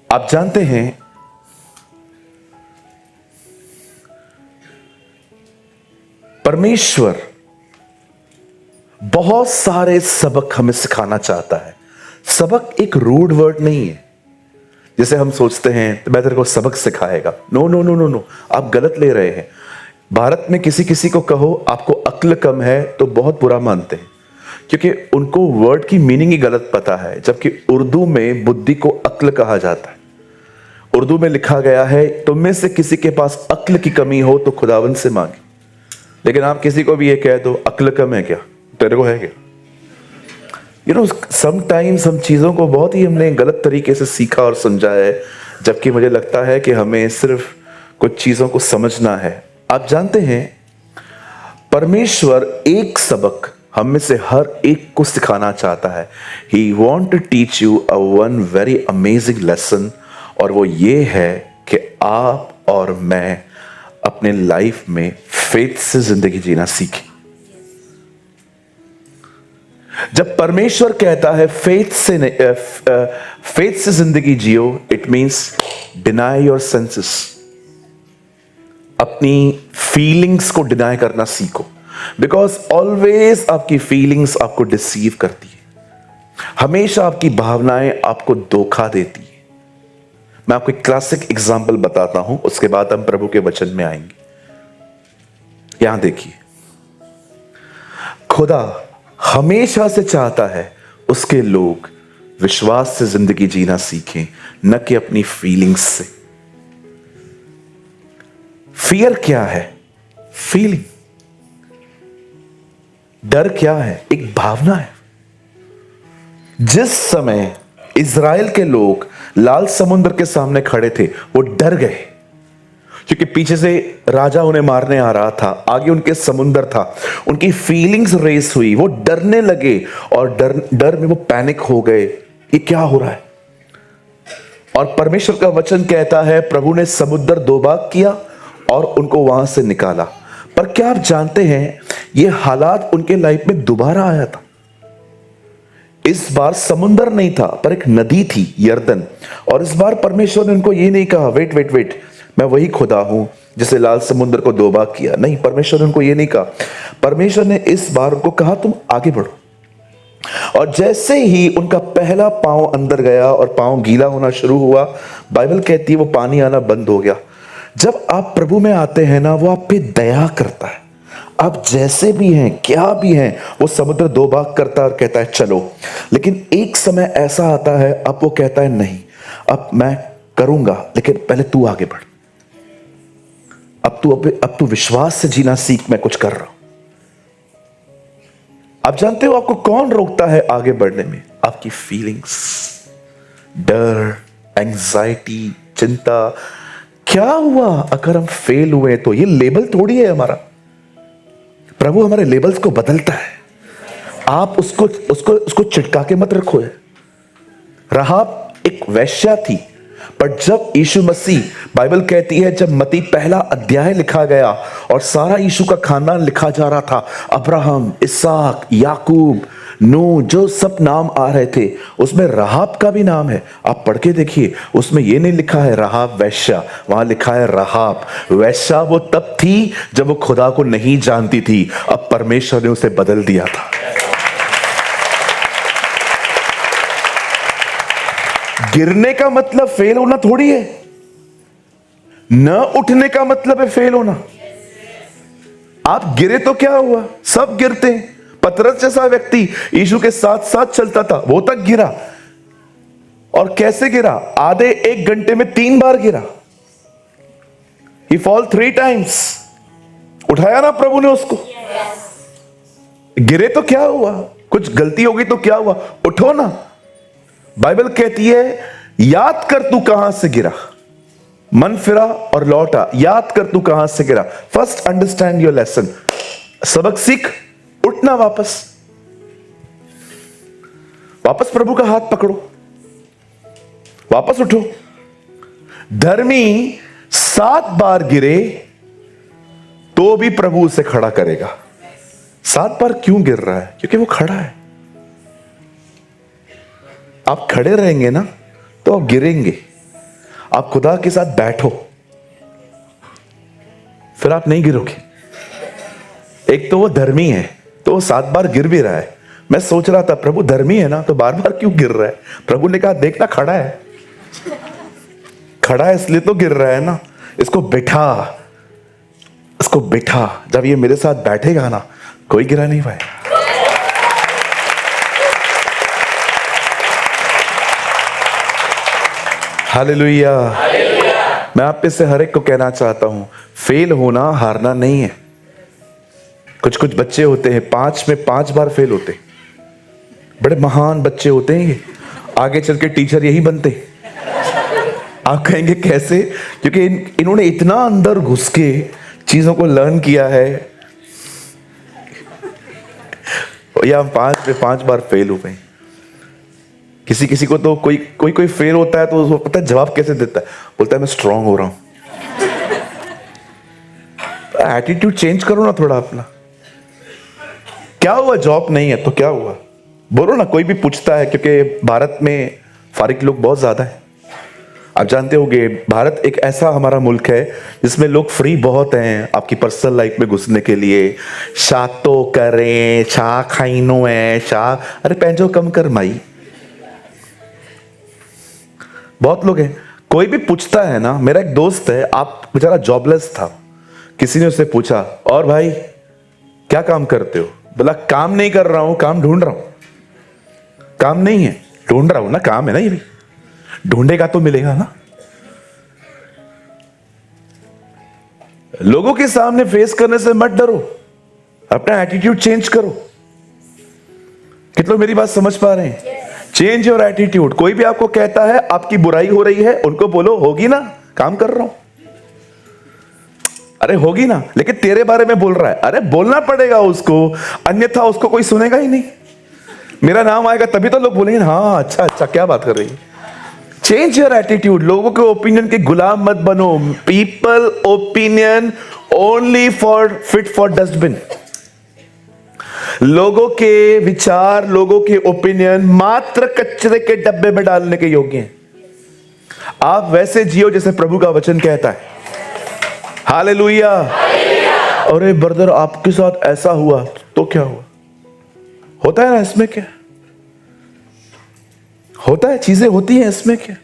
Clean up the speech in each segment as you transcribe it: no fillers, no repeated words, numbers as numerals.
आप जानते हैं परमेश्वर बहुत सारे सबक हमें सिखाना चाहता है। सबक एक रूड वर्ड नहीं है जैसे हम सोचते हैं तो मैं तेरे को सबक सिखाएगा। No no no no no, आप गलत ले रहे हैं। भारत में किसी किसी को कहो आपको अक्ल कम है तो बहुत बुरा मानते हैं, क्योंकि उनको वर्ड की मीनिंग ही गलत पता है। जबकि उर्दू में बुद्धि को अक्ल कहा जाता है। उर्दू में लिखा गया है तुम में से किसी के पास अक्ल की कमी हो तो खुदावन से मांगे। लेकिन आप किसी को भी ये कह दो अक्ल कम है क्या, तेरे को है क्या? समटाइम्स हम चीज़ों को बहुत ही हमने गलत तरीके से सीखा और समझा है, जबकि मुझे लगता है कि हमें सिर्फ कुछ चीज़ों को समझना है। आप जानते हैं परमेश्वर एक सबक हम में से हर एक को सिखाना चाहता है। He want to teach you a one very amazing lesson, और वो ये है कि आप और मैं अपने लाइफ में फेथ से जिंदगी जीना सीखें। जब परमेश्वर कहता है फेथ से जिंदगी जियो, it means deny your senses. अपनी फीलिंग्स को डिनाई करना सीखो, बिकॉज ऑलवेज आपकी फीलिंग्स आपको डिसीव करती है। हमेशा आपकी भावनाएं आपको धोखा देती है। मैं आपको एक क्लासिक एग्जाम्पल बताता हूं, उसके बाद हम प्रभु के वचन में आएंगे। यहां देखिए, खुदा हमेशा से चाहता है उसके लोग विश्वास से जिंदगी जीना सीखें, न कि अपनी फीलिंग्स से। फियर क्या है? फीलिंग। डर क्या है? एक भावना है। जिस समय इज़राइल के लोग लाल समुद्र के सामने खड़े थे वो डर गए, क्योंकि पीछे से राजा उन्हें मारने आ रहा था, आगे उनके समुंदर था। उनकी फीलिंग्स रेस हुई, वो डरने लगे और डर में वो पैनिक हो गए, ये क्या हो रहा है। और परमेश्वर का वचन कहता है प्रभु ने समुद्र दो भाग किया और उनको वहां से निकाला। पर क्या आप जानते हैं ये हालात उनके लाइफ में दोबारा आया था। इस बार समुंदर नहीं था पर एक नदी थी, यरदन। और इस बार परमेश्वर ने उनको ये नहीं कहा वेट वेट वेट मैं वही खुदा हूं जिसे लाल समुद्र को दो भाग किया। नहीं, परमेश्वर ने उनको ये नहीं कहा। परमेश्वर ने इस बार उनको कहा तुम आगे बढ़ो। और जैसे ही उनका पहला पांव अंदर गया और पांव गीला होना शुरू हुआ, बाइबल कहती है वो पानी आना बंद हो गया। जब आप प्रभु में आते हैं ना, वो आप पे दया करता है। आप जैसे भी हैं, क्या भी हैं, वो समुद्र दो भाग करता है और कहता है चलो। लेकिन एक समय ऐसा आता है अब वो कहता है नहीं, अब मैं करूंगा, लेकिन पहले तू आगे बढ़। अब तू विश्वास से जीना सीख, मैं कुछ कर रहा हूं। आप जानते हो आपको कौन रोकता है आगे बढ़ने में? आपकी फीलिंग्स, डर, एंजाइटी, चिंता। क्या हुआ अगर हम फेल हुए तो? ये लेबल थोड़ी है हमारा। प्रभु हमारे लेबल्स को बदलता है। आप उसको चिटका के मत रखो। राहाब एक वेश्या थी, पर जब यीशु मसीह, बाइबल कहती है जब मत्ती पहला अध्याय लिखा गया और सारा यीशु का खानदान लिखा जा रहा था, अब्राहम, इसहाक, याकूब, नूह, जो सब नाम आ रहे थे, उसमें राहाब का भी नाम है। आप पढ़ के देखिए, उसमें यह नहीं लिखा है राहाब वैश्या, वहां लिखा है राहाब वैश्या। वो तब थी जब वो खुदा को नहीं जानती थी, अब परमेश्वर ने उसे बदल दिया था। गिरने का मतलब फेल होना थोड़ी है। न उठने का मतलब है फेल होना। आप गिरे तो क्या हुआ? सब गिरते हैं। पतरस जैसा व्यक्ति यीशु के साथ साथ चलता था, वो तक गिरा। और कैसे गिरा? आधे एक घंटे में 3 बार गिरा। He fall 3 times। उठाया ना प्रभु ने उसको। गिरे तो क्या हुआ? कुछ गलती होगी तो क्या हुआ? उठो ना। बाइबल कहती है याद कर तू कहां से गिरा, मन फिरा और लौटा। याद कर तू कहां से गिरा। First understand your lesson. सबक सीख, उठना वापस प्रभु का हाथ पकड़ो, वापस उठो। धर्मी 7 बार गिरे तो भी प्रभु उसे खड़ा करेगा। 7 बार क्यों गिर रहा है? क्योंकि वो खड़ा है। आप खड़े रहेंगे ना तो आप गिरेंगे, आप खुदा के साथ बैठो, फिर आप नहीं गिरोगे। एक तो वो धर्मी है, तो वो 7 बार गिर भी रहा है। मैं सोच रहा था प्रभु धर्मी है ना, तो बार बार क्यों गिर रहा है? प्रभु ने कहा देखना खड़ा है, खड़ा है इसलिए तो गिर रहा है ना। इसको बिठा, इसको बिठा, जब ये मेरे साथ बैठेगा ना, कोई गिरा नहीं पाएगा। हालेलुया। मैं आप में से हर एक को कहना चाहता हूं, फेल होना हारना नहीं है। कुछ कुछ बच्चे होते हैं 5 में 5 बार फेल होते, बड़े महान बच्चे होते हैं ये, आगे चल के टीचर यही बनते। आप कहेंगे कैसे? क्योंकि इन्होंने इतना अंदर घुस के चीजों को लर्न किया है। या 5 में 5 बार फेल हो गए। किसी किसी को तो कोई फेल होता है तो उसको पता है जवाब कैसे देता है, बोलता है मैं स्ट्रांग हो रहा हूं। एटीट्यूड चेंज करो ना थोड़ा अपना। क्या हुआ? जॉब नहीं है तो क्या हुआ? बोलो ना। कोई भी पूछता है, क्योंकि भारत में फारिग लोग बहुत ज्यादा है। आप जानते होंगे भारत एक ऐसा हमारा मुल्क है जिसमें लोग फ्री बहुत हैं आपकी पर्सनल लाइफ में घुसने के लिए। शातो करें, शाह खाइनो है, शाह, अरे पैंजो कम कर माई। बहुत लोग हैं। कोई भी पूछता है ना, मेरा एक दोस्त है, आप बेचारा जॉबलेस था, किसी ने उससे पूछा और भाई क्या काम करते हो? बोला काम नहीं कर रहा हूं, काम ढूंढ रहा हूं। काम नहीं है, ढूंढ रहा हूं ना, काम है ना ये भी। ढूंढेगा तो मिलेगा ना। लोगों के सामने फेस करने से मत डरो, अपना एटीट्यूड चेंज करो। कितने लोग मेरी बात समझ पा रहे हैं? Change your attitude. कोई भी आपको कहता है आपकी बुराई हो रही है, उनको बोलो होगी ना, काम कर रहा हूं। अरे होगी ना, लेकिन तेरे बारे में बोल रहा है। अरे बोलना पड़ेगा उसको, अन्यथा उसको कोई सुनेगा ही नहीं। मेरा नाम आएगा तभी तो लोग बोलेंगे हाँ अच्छा अच्छा क्या बात कर रही है। Change your attitude. लोगों के ओपिनियन के गुलाम मत बनो। People opinion only for fit for dustbin. लोगों के विचार, लोगों के ओपिनियन मात्र कचरे के डब्बे में डालने के योग्य हैं। आप वैसे जियो जैसे प्रभु का वचन कहता है। हालेलुया। अरे ब्रदर आपके साथ ऐसा हुआ तो क्या हुआ? होता है ना, इसमें क्या होता है? चीजें होती हैं, इसमें क्या।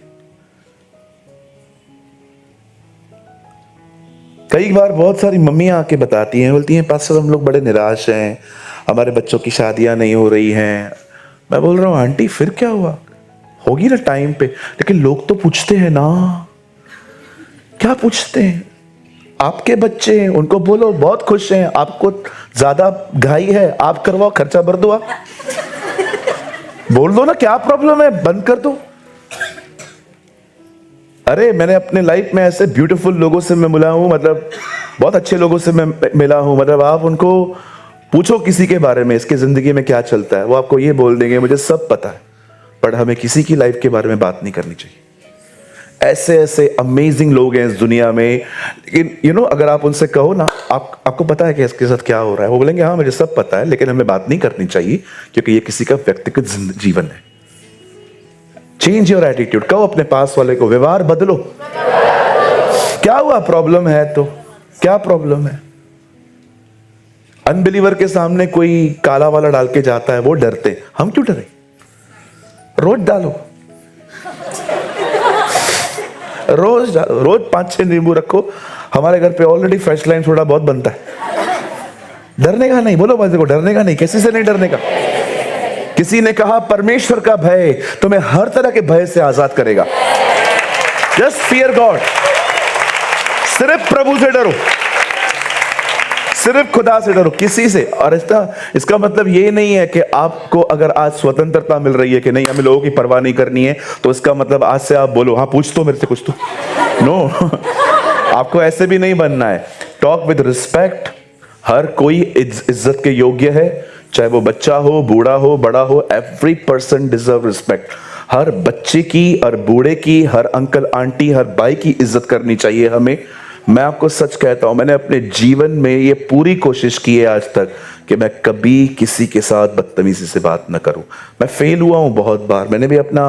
कई बार बहुत सारी मम्मियां आके बताती हैं, बोलती हैं पास्टर हम लोग बड़े निराश हैं, हमारे बच्चों की शादियां नहीं हो रही हैं। मैं बोल रहा हूं आंटी फिर क्या हुआ? होगी ना टाइम पे। लेकिन लोग तो पूछते हैं ना। क्या पूछते हैं? आपके बच्चे हैं, उनको बोलो बहुत खुश हैं, आपको ज्यादा घाई है, आप करवाओ, खर्चा भर दो। आप बोल दो ना, क्या प्रॉब्लम है, बंद कर दो। अरे मैंने अपने लाइफ में ऐसे ब्यूटीफुल लोगों से मैं मिला हूं, मतलब बहुत अच्छे लोगों से मैं मिला हूं। मतलब आप उनको पूछो किसी के बारे में, इसकी जिंदगी में क्या चलता है, वो आपको ये बोल देंगे मुझे सब पता है, पर हमें किसी की लाइफ के बारे में बात नहीं करनी चाहिए। ऐसे ऐसे अमेजिंग लोग हैं इस दुनिया में। लेकिन अगर आप उनसे कहो ना आपको पता है कि इसके साथ क्या हो रहा है, वो बोलेंगे हाँ मुझे सब पता है, लेकिन हमें बात नहीं करनी चाहिए क्योंकि ये किसी का व्यक्तिगत जीवन है। Change your attitude. कहो अपने पास वाले को व्यवहार बदलो। क्या हुआ? प्रॉब्लम है तो क्या प्रॉब्लम है? अनबिलीवर के सामने कोई काला वाला डाल के जाता है, वो डरते, हम क्यों डरे? रोज डालो, रोज 5-6 नींबू रखो। हमारे घर पे ऑलरेडी फ्रेश लाइन थोड़ा बहुत बनता है। डरने का नहीं, बोलो बाजी को, डरने का नहीं, किसी से नहीं डरने का। किसी ने कहा परमेश्वर का भय तुम्हें हर तरह के भय से आजाद करेगा। Just fear God. सिर्फ प्रभु से डरो, सिर्फ खुदा से डरो, किसी से। और इसका मतलब ये नहीं है कि आपको अगर आज स्वतंत्रता मिल रही है कि नहीं हमें लोगों की परवाह नहीं करनी है, तो इसका मतलब आज से आप बोलो हाँ पूछ तो मेरे से कुछ तो। नो आपको ऐसे भी नहीं बनना है। Talk with respect. हर कोई इज्जत के योग्य है, चाहे वो बच्चा हो, बूढ़ा हो, बड़ा हो। Every person deserve respect. हर बच्चे की और बूढ़े की, हर अंकल आंटी, हर भाई की इज्जत करनी चाहिए हमें। मैं आपको सच कहता हूं, मैंने अपने जीवन में ये पूरी कोशिश की है आज तक कि मैं कभी किसी के साथ बदतमीजी से बात न करूं। मैं फेल हुआ हूं बहुत बार, मैंने भी अपना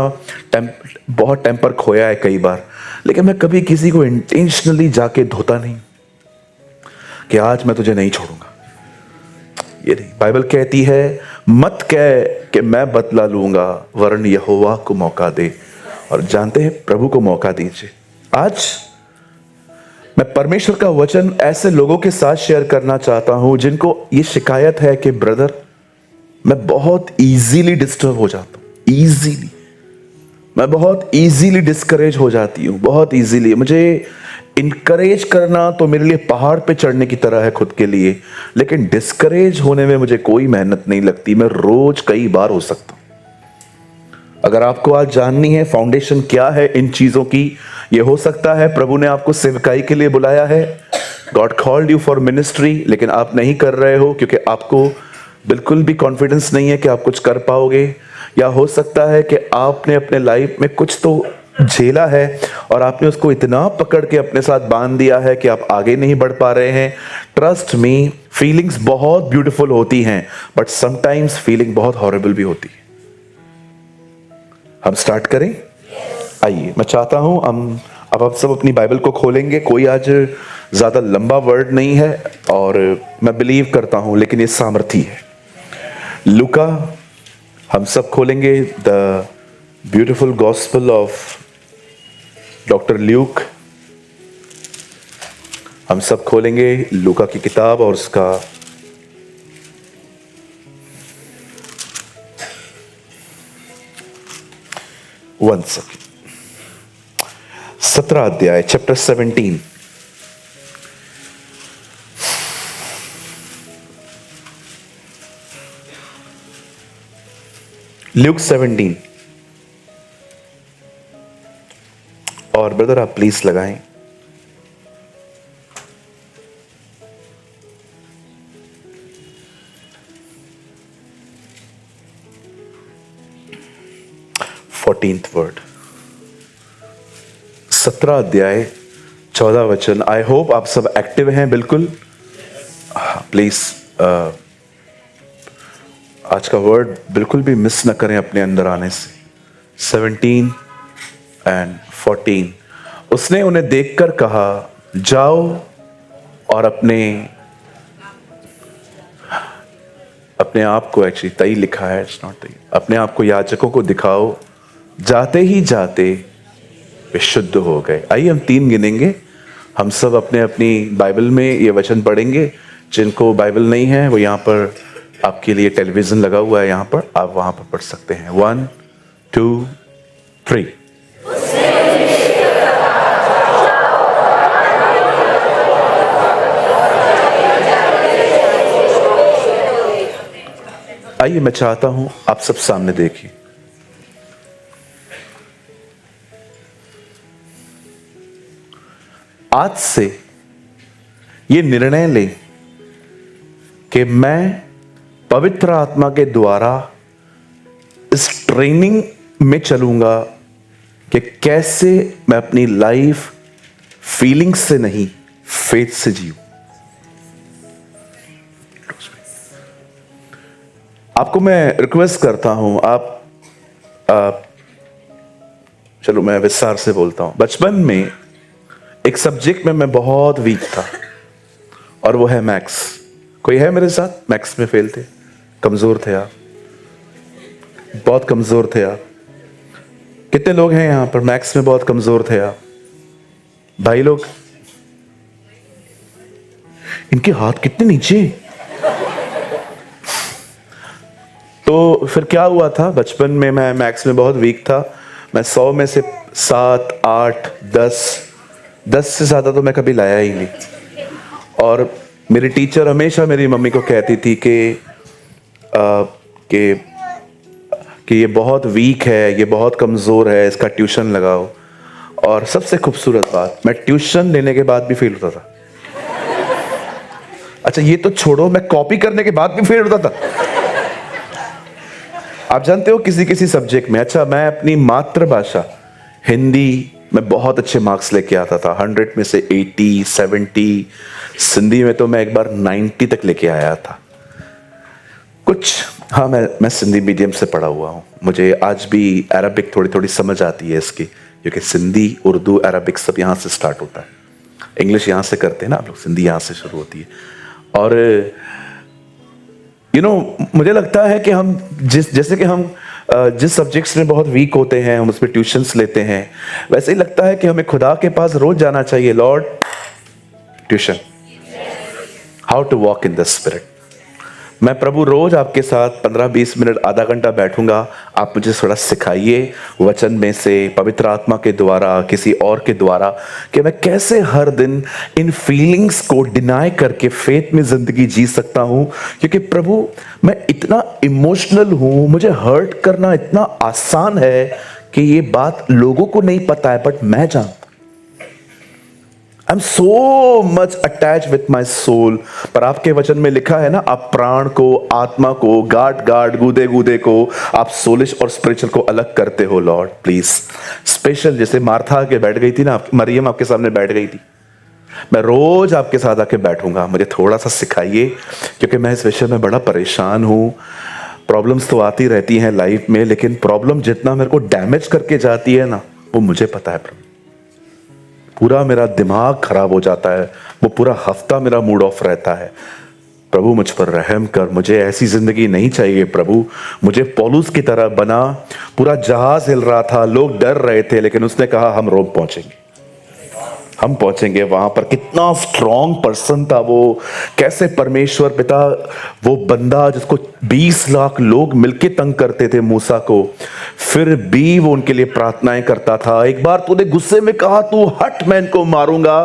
बहुत टेम्पर खोया है कई बार, लेकिन मैं कभी किसी को इंटेंशनली जाके धोता नहीं कि आज मैं तुझे नहीं छोड़ूंगा। ये नहीं, बाइबल कहती है मत कह कि मैं बदला लूंगा, वरन यहोवा को मौका दे। और जानते हैं, प्रभु को मौका दीजिए। आज मैं परमेश्वर का वचन ऐसे लोगों के साथ शेयर करना चाहता हूं जिनको ये शिकायत है कि ब्रदर, मैं बहुत इजीली डिस्टर्ब हो जाता हूं, इजीली मैं बहुत इजीली डिस्करेज हो जाती हूँ, बहुत इजीली। मुझे इनकरेज करना तो मेरे लिए पहाड़ पे चढ़ने की तरह है खुद के लिए, लेकिन डिस्करेज होने में मुझे कोई मेहनत नहीं लगती। मैं रोज कई बार हो सकता हूँ। अगर आपको आज जाननी है फाउंडेशन क्या है इन चीजों की, ये हो सकता है प्रभु ने आपको सेवकाई के लिए बुलाया है, God called you for ministry, लेकिन आप नहीं कर रहे हो क्योंकि आपको बिल्कुल भी कॉन्फिडेंस नहीं है कि आप कुछ कर पाओगे। या हो सकता है कि आपने अपने लाइफ में कुछ तो झेला है और आपने उसको इतना पकड़ के अपने साथ बांध दिया है कि आप आगे नहीं बढ़ पा रहे हैं। ट्रस्ट मी, फीलिंग्स बहुत ब्यूटीफुल होती हैं, बट समटाइम्स फीलिंग बहुत हॉरिबल भी होती है। हम स्टार्ट करें? आइए, मैं चाहता हूं अब आप सब अपनी बाइबल को खोलेंगे। कोई आज ज्यादा लंबा वर्ड नहीं है और मैं बिलीव करता हूं, लेकिन ये सामर्थी है। लूका, हम सब खोलेंगे the beautiful gospel of doctor Luke. हम सब खोलेंगे लूका की किताब और उसका 17 अध्याय, चैप्टर 17। ल्यूक 17। और ब्रदर आप प्लीज लगाएं। वर्ड, 17 अध्याय 14 वचन। आई होप आप सब एक्टिव हैं बिल्कुल। प्लीज आज का वर्ड बिल्कुल भी मिस ना करें अपने अंदर आने से। 17 एंड 14। उसने उन्हें देखकर कहा, जाओ और अपने आप को, एक्चुअली तई लिखा है, इट्स नॉट तई, अपने आप को याजकों को दिखाओ। जाते ही जाते वे शुद्ध हो गए। आइए हम 3 गिनेंगे। हम सब अपने अपनी बाइबल में ये वचन पढ़ेंगे। जिनको बाइबल नहीं है वो यहाँ पर आपके लिए टेलीविजन लगा हुआ है, यहाँ पर आप वहां पर पढ़ सकते हैं। 1 2 3। आइए, मैं चाहता हूं आप सब सामने देखिए। आज से ये निर्णय लें कि मैं पवित्र आत्मा के द्वारा इस ट्रेनिंग में चलूंगा कि कैसे मैं अपनी लाइफ फीलिंग्स से नहीं, फेथ से जीऊं। आपको मैं रिक्वेस्ट करता हूं, आप चलो मैं विस्तार से बोलता हूं। बचपन में एक सब्जेक्ट में मैं बहुत वीक था और वो है मैथ्स। कोई है मेरे साथ? मैथ्स में फेल थे, कमजोर थे आप, बहुत कमजोर थे आप। कितने लोग हैं यहां पर मैथ्स में बहुत कमजोर थे आप? भाई लोग, इनके हाथ कितने नीचे। तो फिर क्या हुआ था, बचपन में मैं मैथ्स में बहुत वीक था। मैं 100 में से 7 8 10 से ज्यादा तो मैं कभी लाया ही नहीं। और मेरी टीचर हमेशा मेरी मम्मी को कहती थी कि ये बहुत वीक है, ये बहुत कमजोर है, इसका ट्यूशन लगाओ। और सबसे खूबसूरत बात, मैं ट्यूशन लेने के बाद भी फेल होता था। अच्छा ये तो छोड़ो, मैं कॉपी करने के बाद भी फेल होता था। आप जानते हो किसी किसी सब्जेक्ट में। अच्छा, मैं अपनी मातृभाषा हिंदी मैं बहुत अच्छे मार्क्स लेके आता था, 100 में से 80, 70। सिंधी में तो मैं एक बार 90 तक लेके आया था कुछ। हाँ, मैं सिंधी मीडियम से पढ़ा हुआ हूँ। मुझे आज भी अरबिक थोड़ी थोड़ी समझ आती है इसकी, क्योंकि सिंधी, उर्दू, अरबिक सब यहाँ से स्टार्ट होता है। इंग्लिश यहाँ से करते हैं ना आप लोग, सिंधी यहाँ से शुरू होती है। और मुझे लगता है कि हम जैसे कि हम जिस सब्जेक्ट्स में बहुत वीक होते हैं हम उसमें ट्यूशन्स लेते हैं, वैसे ही लगता है कि हमें खुदा के पास रोज जाना चाहिए। Lord, tuition, how to walk in the spirit. मैं प्रभु रोज आपके साथ 15-20 मिनट, आधा घंटा बैठूंगा। आप मुझे थोड़ा सिखाइए वचन में से, पवित्र आत्मा के द्वारा, किसी और के द्वारा, कि मैं कैसे हर दिन इन फीलिंग्स को डिनाई करके फेथ में जिंदगी जी सकता हूं। क्योंकि प्रभु, मैं इतना इमोशनल हूं, मुझे हर्ट करना इतना आसान है कि ये बात लोगों को नहीं पता है, बट मैं जानता। I am so much attach with my soul. पर आपके वचन में लिखा है ना, आप प्राण को, आत्मा को, गाड गूदे गूदे को, आप सोलिश और स्पिरिचुअल को अलग करते हो। लॉर्ड प्लीज, स्पेशल जैसे मार्था आके बैठ गई थी ना, मरियम आपके सामने बैठ गई थी, मैं रोज आपके साथ आके बैठूंगा। मुझे थोड़ा सा सिखाइए, क्योंकि मैं इस विषय में बड़ा परेशान हूं। प्रॉब्लम्स तो आती रहती हैं लाइफ में, लेकिन प्रॉब्लम जितना मेरे को डैमेज करके जाती है ना, वो मुझे पता है प्रभु। पूरा मेरा दिमाग खराब हो जाता है, वो पूरा हफ्ता मेरा मूड ऑफ रहता है। प्रभु मुझ पर रहम कर, मुझे ऐसी जिंदगी नहीं चाहिए प्रभु। मुझे पौलुस की तरह बना। पूरा जहाज हिल रहा था, लोग डर रहे थे, लेकिन उसने कहा हम रोम पहुंचेंगे, हम पहुंचेंगे वहां पर। कितना स्ट्रॉन्ग पर्सन था वो, कैसे परमेश्वर पिता, वो बंदा जिसको 20 लाख लोग मिलके तंग करते थे मूसा को, फिर भी वो उनके लिए प्रार्थनाएं करता था। एक बार तूने गुस्से में कहा तू हट, मैं इनको मारूंगा,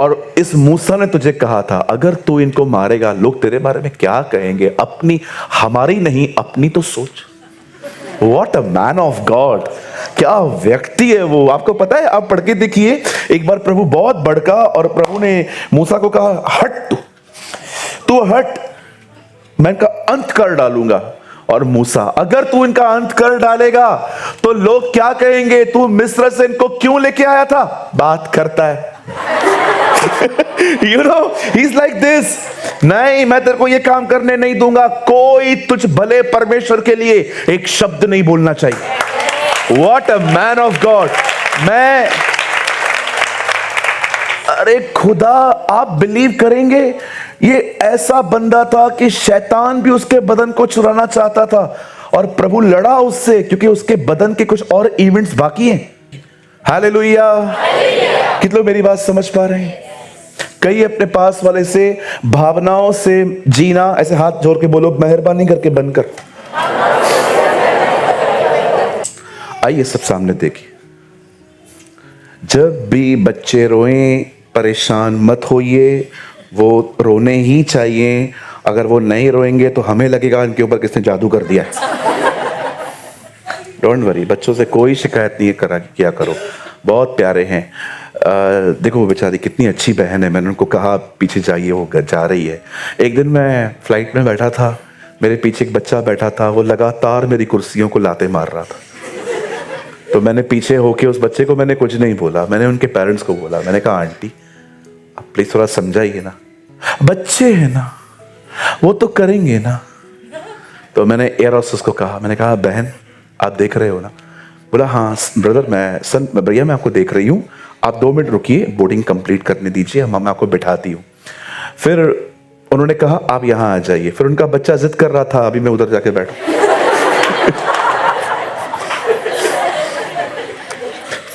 और इस मूसा ने तुझे कहा था अगर तू इनको मारेगा लोग तेरे बारे में क्या कहेंगे। अपनी, हमारी नहीं, अपनी तो सोच। What a man of God! क्या व्यक्ति है वो। आपको पता है, आप पढ़ के देखिए, एक बार प्रभु बहुत भड़का और प्रभु ने मूसा को कहा हट, तू हट, मैं इनका अंत कर डालूंगा। और मूसा, अगर तू इनका अंत कर डालेगा तो लोग क्या कहेंगे, तू मिस्र से इनको क्यों लेके आया था। बात करता है he's like this, नहीं मैं तेरे को ये काम करने नहीं दूंगा। कोई तुझ भले परमेश्वर के लिए एक शब्द नहीं बोलना चाहिए। What a man of God! अरे खुदा, आप बिलीव करेंगे, ये ऐसा बंदा था कि शैतान भी उसके बदन को चुराना चाहता था, और प्रभु लड़ा उससे, क्योंकि उसके बदन के कुछ और इवेंट्स बाकी हैं। हालेलुया! कितने लोग मेरी बात समझ पा रहे हैं? कई अपने पास वाले से भावनाओं से जीना, ऐसे हाथ जोड़ के बोलो, मेहरबानी करके बंद कर। आइए सब सामने देखिए। जब भी बच्चे रोएं, परेशान मत होइए, वो रोने ही चाहिए। अगर वो नहीं रोएंगे तो हमें लगेगा इनके ऊपर किसने जादू कर दिया है। डोंट वरी, बच्चों से कोई शिकायत नहीं किया करो, बहुत प्यारे हैं। देखो वो बेचारी कितनी अच्छी बहन है, मैंने उनको कहा पीछे जाइए, वो जा रही है। एक दिन मैं फ्लाइट में बैठा था, मेरे पीछे एक बच्चा बैठा था, वो लगातार मेरी कुर्सियों को लाते मार रहा था। तो मैंने पीछे होके उस बच्चे को मैंने कुछ नहीं बोला, मैंने उनके पेरेंट्स को बोला, मैंने कहा आंटी आप प्लीज थोड़ा समझाइए ना, बच्चे हैं ना, वो तो करेंगे ना। तो मैंने एयर होस्टेस को कहा, मैंने कहा बहन आप देख रहे हो ना। बोला हाँ ब्रदर, भैया मैं आपको देख रही हूँ, आप 2 मिनट रुकिए, बोर्डिंग कंप्लीट करने दीजिए, मैं आपको बिठाती हूँ। फिर उन्होंने कहा आप यहाँ आ जाइए। फिर उनका बच्चा जिद कर रहा था अभी मैं उधर जाके बैठूं।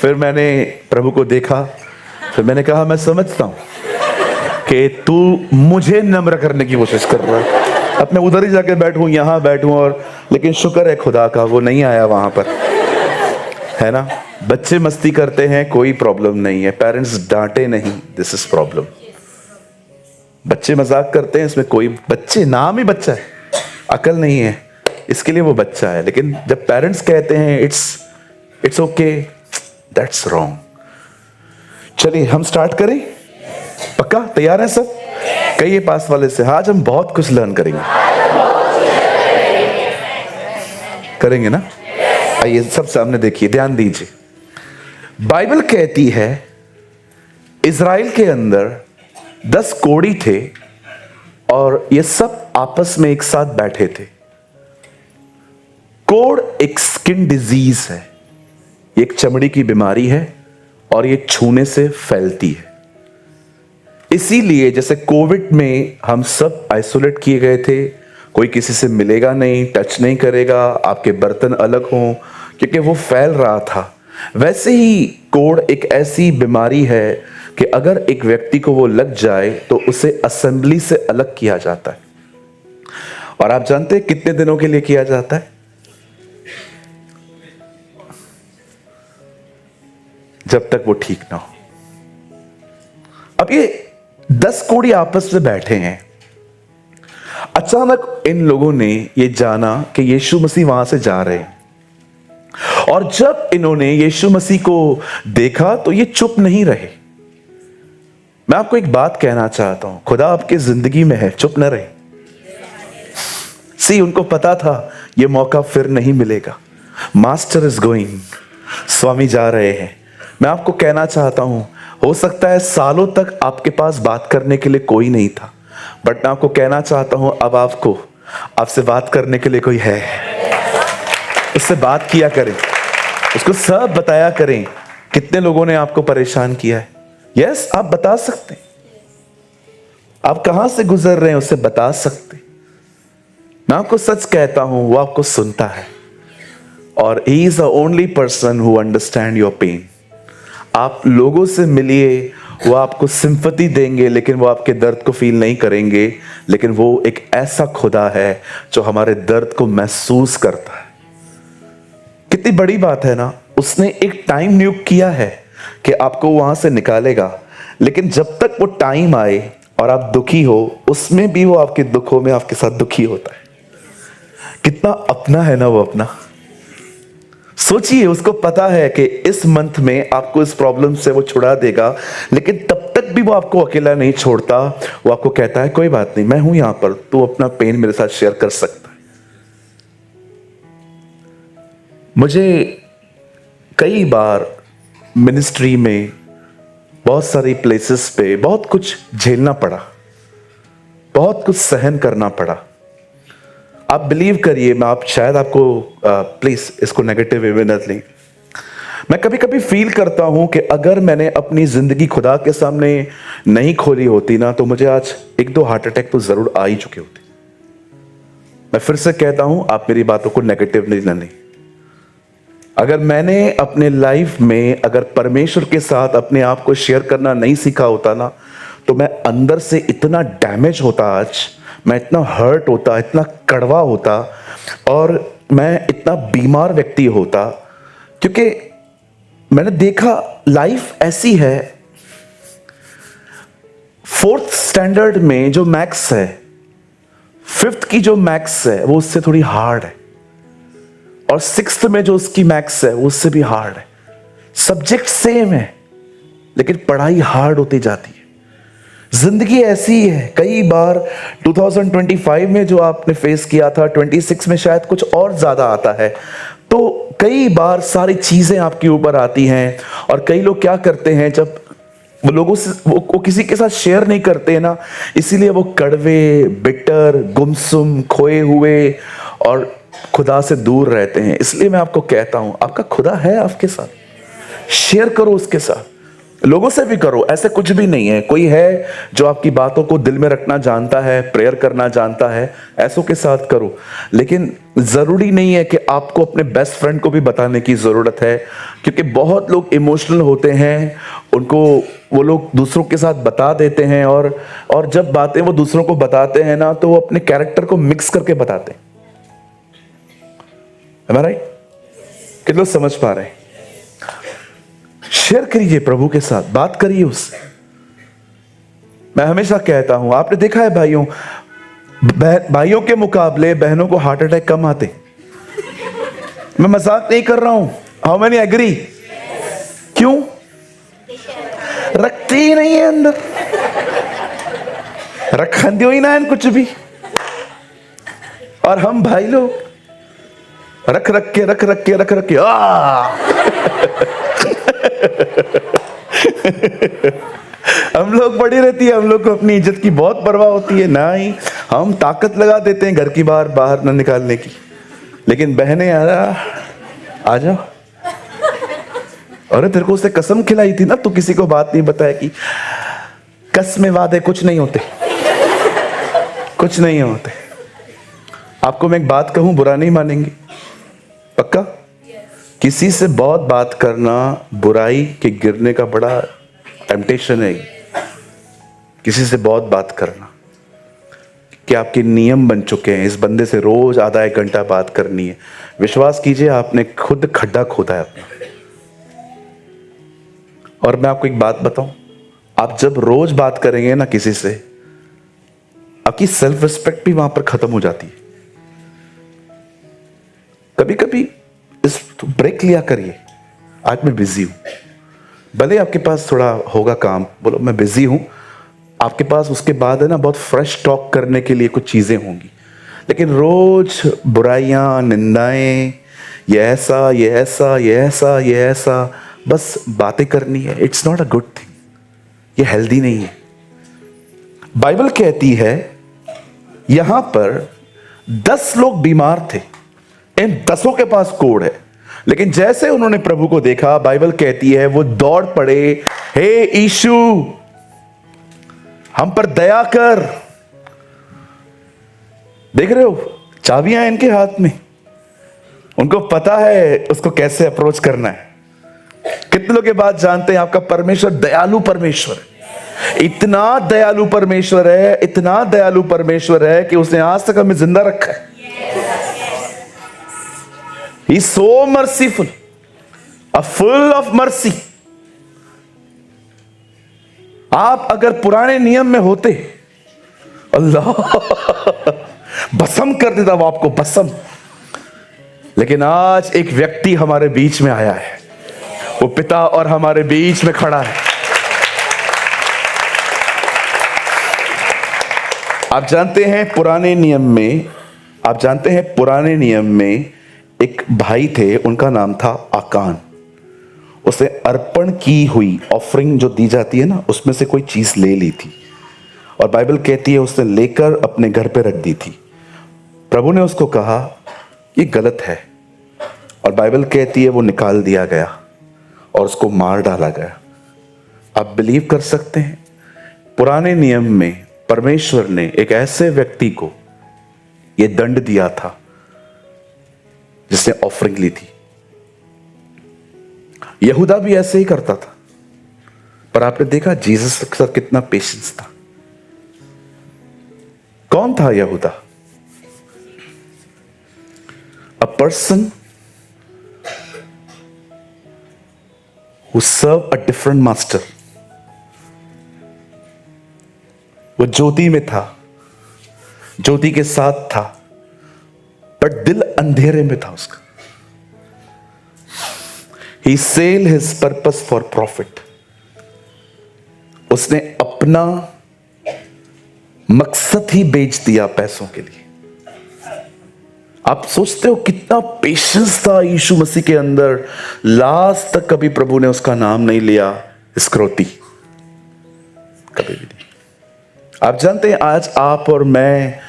फिर मैंने प्रभु को देखा, फिर मैंने कहा मैं समझता हूँ कि तू मुझे नम्र करने की कोशिश कर रहा है, अब मैं उधर ही जाके बैठूं, यहाँ बैठूं। और लेकिन शुक्र है खुदा का, वो नहीं आया वहां पर, है ना। बच्चे मस्ती करते हैं, कोई प्रॉब्लम नहीं है, पेरेंट्स डांटे नहीं, दिस इज प्रॉब्लम। बच्चे मजाक करते हैं, इसमें कोई, बच्चे नाम ही बच्चा है, अकल नहीं है, इसके लिए वो बच्चा है। लेकिन जब पेरेंट्स कहते हैं इट्स ओके, दैट्स रॉन्ग। चलिए हम स्टार्ट करें, पक्का तैयार है सब? कहिए पास वाले से, आज हम बहुत कुछ लर्न करेंगे ना। आइए सब सामने देखिए, ध्यान दीजिए। बाइबल कहती है इज़राइल के अंदर 10 कोढ़ी थे और ये सब आपस में एक साथ बैठे थे। कोढ़ एक स्किन डिजीज है, एक चमड़ी की बीमारी है और ये छूने से फैलती है। इसीलिए जैसे कोविड में हम सब आइसोलेट किए गए थे, कोई किसी से मिलेगा नहीं, टच नहीं करेगा, आपके बर्तन अलग हों क्योंकि वो फैल रहा था, वैसे ही कोढ़ एक ऐसी बीमारी है कि अगर एक व्यक्ति को वो लग जाए तो उसे असेंबली से अलग किया जाता है। और आप जानते हैं कितने दिनों के लिए किया जाता है? जब तक वो ठीक ना हो। अब ये 10 कोढ़ी आपस में बैठे हैं। अचानक इन लोगों ने ये जाना कि यीशु मसीह वहां से जा रहे हैं, और जब इन्होंने यीशु मसीह को देखा तो ये चुप नहीं रहे। मैं आपको एक बात कहना चाहता हूं, खुदा आपकी जिंदगी में है, चुप न रहे। उनको पता था ये मौका फिर नहीं मिलेगा। मास्टर इज गोइंग, स्वामी जा रहे हैं। मैं आपको कहना चाहता हूं, हो सकता है सालों तक आपके पास बात करने के लिए कोई नहीं था, बट मैं आपको कहना चाहता हूं अब आपसे बात करने के लिए कोई है। उससे बात किया करें, उसको सब बताया करें। कितने लोगों ने आपको परेशान किया है, यस आप बता सकते हैं। आप कहां से गुजर रहे हैं उसे बता सकते। मैं आपको सच कहता हूं, वो आपको सुनता है और he is the only person who understand your pain. आप लोगों से मिलिए, वो आपको सिंपैथी देंगे लेकिन वो आपके दर्द को फील नहीं करेंगे। लेकिन वो एक ऐसा खुदा है जो हमारे दर्द को महसूस करता है। कितनी बड़ी बात है ना। उसने एक टाइम नियुक्त किया है कि आपको वहां से निकालेगा, लेकिन जब तक वो टाइम आए और आप दुखी हो, उसमें भी वो आपके दुखों में आपके साथ दुखी होता है। कितना अपना है ना वो अपना। सोचिए, उसको पता है कि इस मंथ में आपको इस प्रॉब्लम से वो छुड़ा देगा, लेकिन तब तक भी वो आपको अकेला नहीं छोड़ता। वो आपको कहता है कोई बात नहीं, मैं हूं यहां पर, तू अपना पेन मेरे साथ शेयर कर सकता है। मुझे कई बार मिनिस्ट्री में बहुत सारी प्लेसेस पे बहुत कुछ झेलना पड़ा, बहुत कुछ सहन करना पड़ा। आप बिलीव करिए, मैं शायद आपको प्लीज इसको नेगेटिव वे में न लें। मैं कभी कभी फील करता हूं कि अगर मैंने अपनी जिंदगी खुदा के सामने नहीं खोली होती ना, तो मुझे आज 1-2 हार्ट अटैक तो जरूर आ ही चुके होते। मैं फिर से कहता हूं, आप मेरी बातों को नेगेटिव नहीं लें। अगर मैंने अपने लाइफ में अगर परमेश्वर के साथ अपने आप को शेयर करना नहीं सीखा होता ना, तो मैं अंदर से इतना डैमेज होता, आज मैं इतना हर्ट होता, इतना कड़वा होता और मैं इतना बीमार व्यक्ति होता। क्योंकि मैंने देखा लाइफ ऐसी है, 4th स्टैंडर्ड में जो मैथ्स है, 5th की जो मैथ्स है वो उससे थोड़ी हार्ड है, और 6th में जो उसकी मैथ्स है वो उससे भी हार्ड है। सब्जेक्ट सेम है लेकिन पढ़ाई हार्ड होती जाती है। जिंदगी ऐसी है। कई बार 2025 में जो आपने फेस किया था, 26 में शायद कुछ और ज्यादा आता है। तो कई बार सारी चीजें आपके ऊपर आती हैं, और कई लोग क्या करते हैं, जब वो लोगों से वो किसी के साथ शेयर नहीं करते हैं ना, इसीलिए वो कड़वे, बिटर, गुमसुम, खोए हुए और खुदा से दूर रहते हैं। इसलिए मैं आपको कहता हूं, आपका खुदा है आपके साथ, शेयर करो उसके साथ, लोगों से भी करो। ऐसे कुछ भी नहीं है, कोई है जो आपकी बातों को दिल में रखना जानता है, प्रेयर करना जानता है, ऐसों के साथ करो। लेकिन जरूरी नहीं है कि आपको अपने बेस्ट फ्रेंड को भी बताने की जरूरत है, क्योंकि बहुत लोग इमोशनल होते हैं, उनको वो लोग दूसरों के साथ बता देते हैं, और जब बातें वो दूसरों को बताते हैं ना, तो वो अपने कैरेक्टर को मिक्स करके बताते हैं। Am I right? कितने लोग समझ पा रहे हैं? शेयर करिए प्रभु के साथ, बात करिए उससे। मैं हमेशा कहता हूं, आपने देखा है भाइयों के मुकाबले बहनों को हार्ट अटैक कम आते। मैं मजाक नहीं कर रहा हूं। How many agree? क्यों? रखती ही नहीं है अंदर, रखा दियो ही ना है कुछ भी। और हम भाई लोग रख के हम लोग पड़ी रहती है, हम लोग को अपनी इज्जत की बहुत परवाह होती है ना ही, हम ताकत लगा देते हैं घर की बाहर बाहर न निकालने की। लेकिन बहनें यार आ जाओ, अरे तेरे को उसने कसम खिलाई थी ना, तू किसी को बात नहीं बताया कि कसमें वादे कुछ नहीं होते, कुछ नहीं होते। आपको मैं एक बात कहूं, बुरा नहीं मानेंगे पक्का? किसी से बहुत बात करना बुराई के गिरने का बड़ा टेम्पटेशन है। किसी से बहुत बात करना कि आपके नियम बन चुके हैं, इस बंदे से रोज आधा एक घंटा बात करनी है। विश्वास कीजिए आपने खुद खड्डा खोदा है अपना। और मैं आपको एक बात बताऊं, आप जब रोज बात करेंगे ना किसी से, आपकी सेल्फ रिस्पेक्ट भी वहां पर खत्म हो जाती है। कभी कभी इस ब्रेक लिया करिए, आज मैं बिजी हूं, भले आपके पास थोड़ा होगा काम, बोलो मैं बिजी हूं, आपके पास उसके बाद है ना बहुत फ्रेश टॉक करने के लिए कुछ चीजें होंगी। लेकिन रोज बुराइयां, निंदाएं, ये ऐसा ये ऐसा ये ऐसा ये ऐसा, बस बातें करनी है, it's not a good thing, ये हेल्दी नहीं है। बाइबल कहती है यहां पर 10 लोग बीमार थे, इन 10 के पास कोढ़ है, लेकिन जैसे उन्होंने प्रभु को देखा, बाइबल कहती है वो दौड़ पड़े, हे यीशु हम पर दया कर। देख रहे हो चाबियां इनके हाथ में, उनको पता है उसको कैसे अप्रोच करना है। कितने लोग ये बात जानते हैं आपका परमेश्वर दयालु परमेश्वर है, इतना दयालु परमेश्वर है, इतना दयालु परमेश्वर है कि उसने आज तक हमें जिंदा रखा है। He is so merciful, full of mercy। आप अगर पुराने नियम में होते, अल्लाह भस्म कर देता वो आपको, भस्म। लेकिन आज एक व्यक्ति हमारे बीच में आया है, वो पिता और हमारे बीच में खड़ा है। आप जानते हैं पुराने नियम में, आप जानते हैं पुराने नियम में एक भाई थे, उनका नाम था आकान। उसे अर्पण की हुई ऑफरिंग जो दी जाती है ना, उसमें से कोई चीज ले ली थी, और बाइबल कहती है उसने लेकर अपने घर पे रख दी थी। प्रभु ने उसको कहा ये गलत है, और बाइबल कहती है वो निकाल दिया गया और उसको मार डाला गया। आप बिलीव कर सकते हैं, पुराने नियम में परमेश्वर ने एक ऐसे व्यक्ति को यह दंड दिया था जिसने ऑफरिंग ली थी। यहूदा भी ऐसे ही करता था, पर आपने देखा जीसस के साथ कितना पेशेंस था। कौन था यहूदा? A person who serve a different master. वो ज्योति में था, ज्योति के साथ था, पर दिल अंधेरे में था उसका। He sold his purpose for profit। उसने अपना मकसद ही बेच दिया पैसों के लिए। आप सोचते हो कितना पेशेंस था यीशु मसीह के अंदर, लास्ट तक कभी प्रभु ने उसका नाम नहीं लिया इस्करियोती, कभी भी नहीं। आप जानते हैं आज आप और मैं,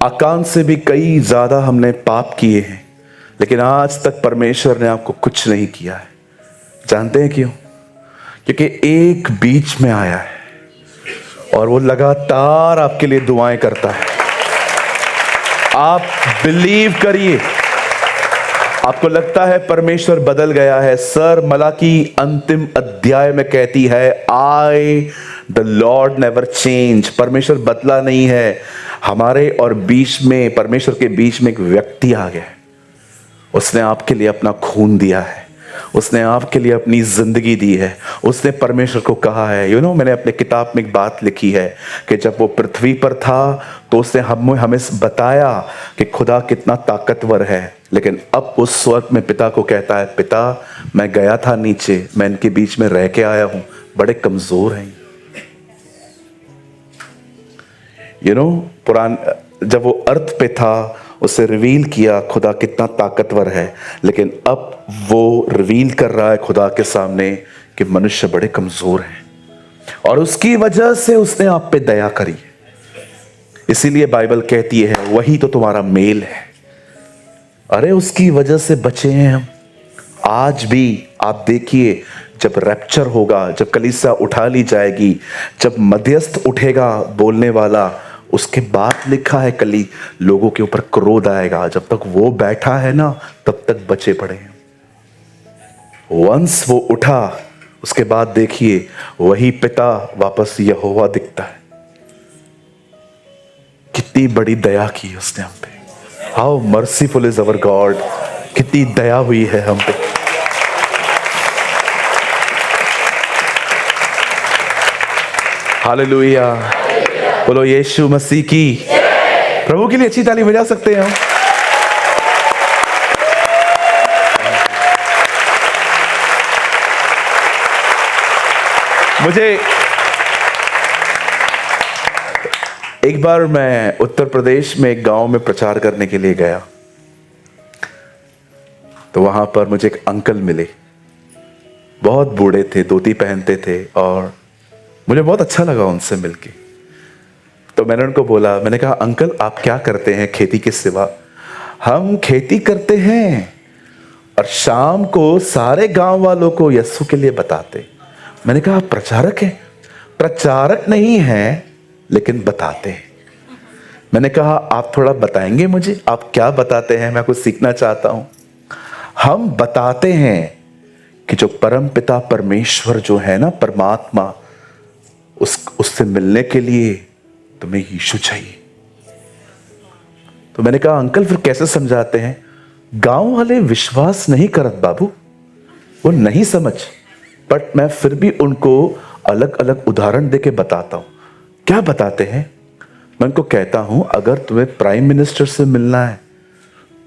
आकान से भी कई ज्यादा हमने पाप किए हैं, लेकिन आज तक परमेश्वर ने आपको कुछ नहीं किया है। जानते हैं क्यों? क्योंकि एक बीच में आया है और वो लगातार आपके लिए दुआएं करता है। आप बिलीव करिए। आपको लगता है परमेश्वर बदल गया है, सर मलाकी अंतिम अध्याय में कहती है I the Lord never change. परमेश्वर बदला नहीं है। हमारे और बीच में, परमेश्वर के बीच में एक व्यक्ति आ गया है। उसने आपके लिए अपना खून दिया है, उसने आपके लिए अपनी जिंदगी दी है। उसने परमेश्वर को कहा है, मैंने अपने किताब में एक बात लिखी है कि जब वो पृथ्वी पर था तो उसने हमें बताया कि खुदा कितना ताकतवर है, लेकिन अब उस स्वर्ग में पिता को कहता है, पिता मैं गया था नीचे, मैं इनके बीच में रह के आया हूं, बड़े कमजोर हैं। पुरान जब वो अर्थ पे था उसे रिवील किया खुदा कितना ताकतवर है, लेकिन अब वो रिवील कर रहा है खुदा के सामने कि मनुष्य बड़े कमजोर हैं और उसकी वजह से उसने आप पे दया करी। इसीलिए बाइबल कहती है वही तो तुम्हारा मेल है। अरे उसकी वजह से बचे हैं हम। आज भी आप देखिए, जब रैप्चर होगा, जब कलीसिया उठा ली जाएगी, जब मध्यस्थ उठेगा बोलने वाला, उसके बाद लिखा है कली लोगों के ऊपर क्रोध आएगा। जब तक वो बैठा है ना तब तक बचे पड़े हैं। वंस वो उठा, उसके बाद देखिए वही पिता वापस यहोवा दिखता है। कितनी बड़ी दया की है उसने हम पे। How merciful is our God. कितनी दया हुई है हम पे। हालेलुया, बोलो यीशु मसीह की। प्रभु के लिए अच्छी ताली बजा सकते हैं हम। मुझे एक बार मैं उत्तर प्रदेश में एक गांव में प्रचार करने के लिए गया, तो वहां पर मुझे एक अंकल मिले। बहुत बूढ़े थे, धोती पहनते थे और मुझे बहुत अच्छा लगा उनसे मिलके। तो मैंने उनको बोला, मैंने कहा अंकल आप क्या करते हैं खेती के सिवा? हम खेती करते हैं और शाम को सारे गांव वालों को यीशु के लिए बताते। मैंने कहा आप प्रचारक हैं? प्रचारक नहीं हैं लेकिन बताते हैं। मैंने कहा आप थोड़ा बताएंगे मुझे, आप क्या बताते हैं? मैं कुछ सीखना चाहता हूं। हम बताते हैं कि जो परम पिता परमेश्वर जो है ना, परमात्मा, उससे मिलने के लिए तुम्हें यीशु चाहिए। तो मैंने कहा अंकल फिर कैसे समझाते हैं? गांव वाले विश्वास नहीं करत बाबू, वो नहीं समझ, बट मैं फिर भी उनको अलग अलग उदाहरण देके बताता हूं। क्या बताते हैं? मैं उनको कहता हूं अगर तुम्हें प्राइम मिनिस्टर से मिलना है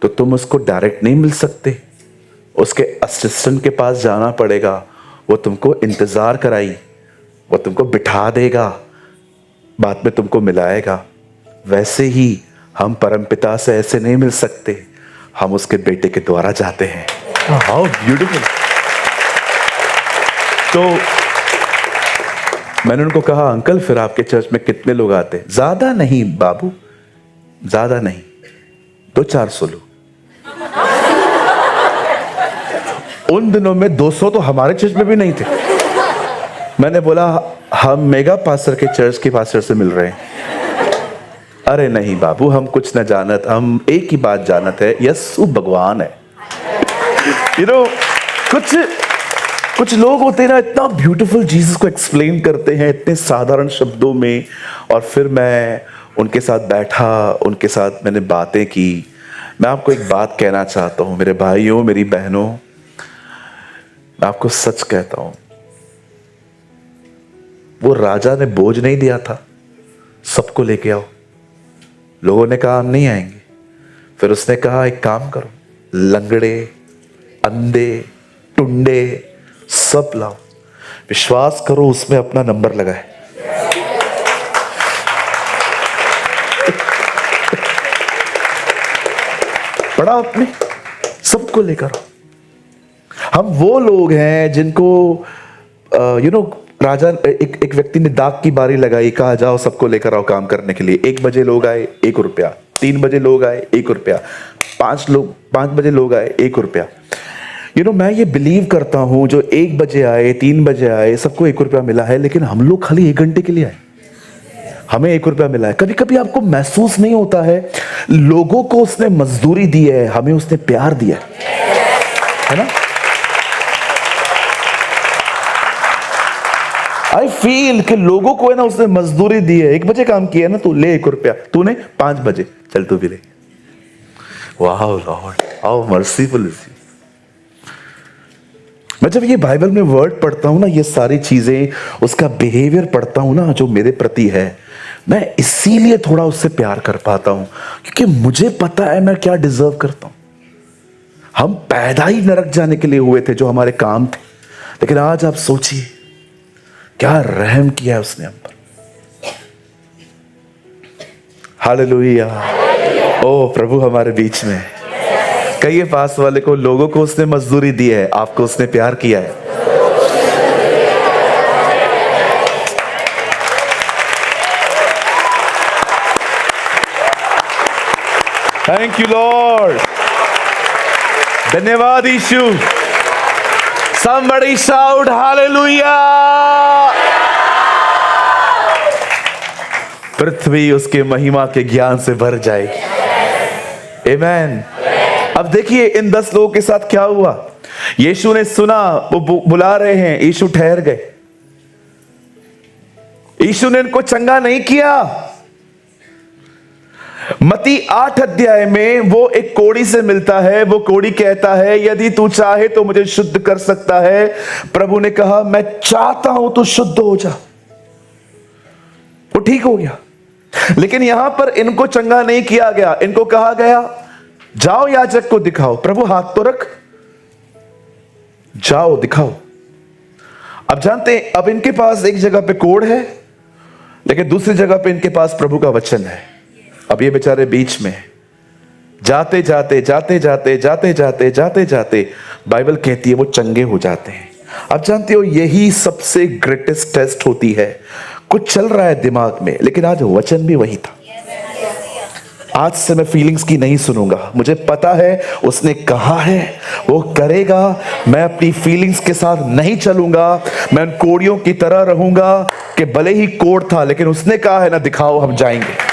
तो तुम उसको डायरेक्ट नहीं मिल सकते, उसके असिस्टेंट के पास जाना पड़ेगा। वो तुमको इंतजार कराई, वो तुमको बिठा देगा, बाद में तुमको मिलाएगा। वैसे ही हम परमपिता से ऐसे नहीं मिल सकते, हम उसके बेटे के द्वारा जाते हैं। How beautiful. तो मैंने उनको कहा अंकल फिर आपके चर्च में कितने लोग आते हैं? ज्यादा नहीं बाबू, ज्यादा नहीं, 200-400 लोग। उन दिनों में 200 तो हमारे चर्च में भी नहीं थे। मैंने बोला हम मेगा पास्टर के चर्च के पास्टर से मिल रहे हैं। अरे नहीं बाबू, हम कुछ न जानत, हम एक ही बात जानत है, यीशु भगवान है। कुछ लोग होते हैं ना, इतना ब्यूटीफुल जीसस को एक्सप्लेन करते हैं इतने साधारण शब्दों में। और फिर मैं उनके साथ बैठा, उनके साथ मैंने बातें की। मैं आपको एक बात कहना चाहता हूं मेरे भाइयों, मेरी बहनों, मैं आपको सच कहता हूं, वो राजा ने बोझ नहीं दिया था सबको लेके आओ। लोगों ने कहा हम नहीं आएंगे। फिर उसने कहा एक काम करो, लंगड़े, अंधे, टुंडे सब लाओ, विश्वास करो उसमें अपना नंबर लगाए। पढ़ा आपने? सबको लेकर आओ। हम वो लोग हैं जिनको राजा, एक व्यक्ति ने दाग की बारी लगाई, कहा जाओ सबको लेकर आओ काम करने के लिए। 1 बजे लोग आए 1 रुपया, 3 बजे लोग आए 1 रुपया, 5 बजे लोग आए 1 रुपया। मैं ये बिलीव करता हूं जो 1 बजे आए, 3 बजे आए, सबको 1 रुपया मिला है, लेकिन हम लोग खाली 1 घंटे के लिए आए, हमें 1 रुपया मिला है। कभी कभी आपको महसूस नहीं होता है लोगों को उसने मजदूरी दी है, हमें उसने प्यार दिया है ना? आई फील कि लोगों को है ना उसने मजदूरी दी है। 1 बजे काम किया ना, तू ले 1 रुपया, तूने 5 बजे चल तू भी ले। वाह Lord, how merciful is you. मैं जब ये बाइबल में वर्ड पढ़ता हूं ना, ये सारी चीजें, उसका बिहेवियर पढ़ता हूं ना जो मेरे प्रति है, मैं इसीलिए थोड़ा उससे प्यार कर पाता हूं, क्योंकि मुझे पता है मैं क्या डिजर्व करता हूं। हम पैदा ही नरक जाने के लिए हुए थे जो हमारे काम थे, लेकिन आज आप सोचिए क्या रहम किया है उसने हम पर। हालेलुया। ओ प्रभु हमारे बीच में। कहिए पास वाले को, लोगों को उसने मजदूरी दी है, आपको उसने प्यार किया है। थैंक यू लॉर्ड, धन्यवाद यीशु। Somebody shout hallelujah। पृथ्वी उसके महिमा के ज्ञान से भर जाएगी। आमेन। अब देखिए इन 10 लोगों के साथ क्या हुआ। यीशु ने सुना, वो बुला रहे हैं, यीशु ठहर गए। यीशु ने इनको चंगा नहीं किया। मत्ती 8 अध्याय में वो एक कोढ़ी से मिलता है। वो कोढ़ी कहता है, यदि तू चाहे तो मुझे शुद्ध कर सकता है। प्रभु ने कहा, मैं चाहता हूं तू शुद्ध हो जा। वो ठीक हो गया। लेकिन यहां पर इनको चंगा नहीं किया गया। इनको कहा गया, जाओ याजक को दिखाओ। प्रभु हाथ तो रख, जाओ दिखाओ। अब जानते हैं, अब इनके पास एक जगह पे कोढ़ है, लेकिन दूसरी जगह पे इनके पास प्रभु का वचन है। अब ये बेचारे बीच में जाते जाते जाते जाते जाते जाते जाते जाते बाइबल कहती है वो चंगे हो जाते हैं। अब जानते हो, यही सबसे ग्रेटेस्ट टेस्ट होती है। कुछ चल रहा है दिमाग में, लेकिन आज वचन भी वही था। आज से मैं फीलिंग्स की नहीं सुनूंगा। मुझे पता है उसने कहा है वो करेगा। मैं अपनी फीलिंग्स के साथ नहीं चलूंगा। मैं उन कोड़ियों की तरह रहूंगा कि भले ही कोड़ था, लेकिन उसने कहा है ना, दिखाओ, हम जाएंगे।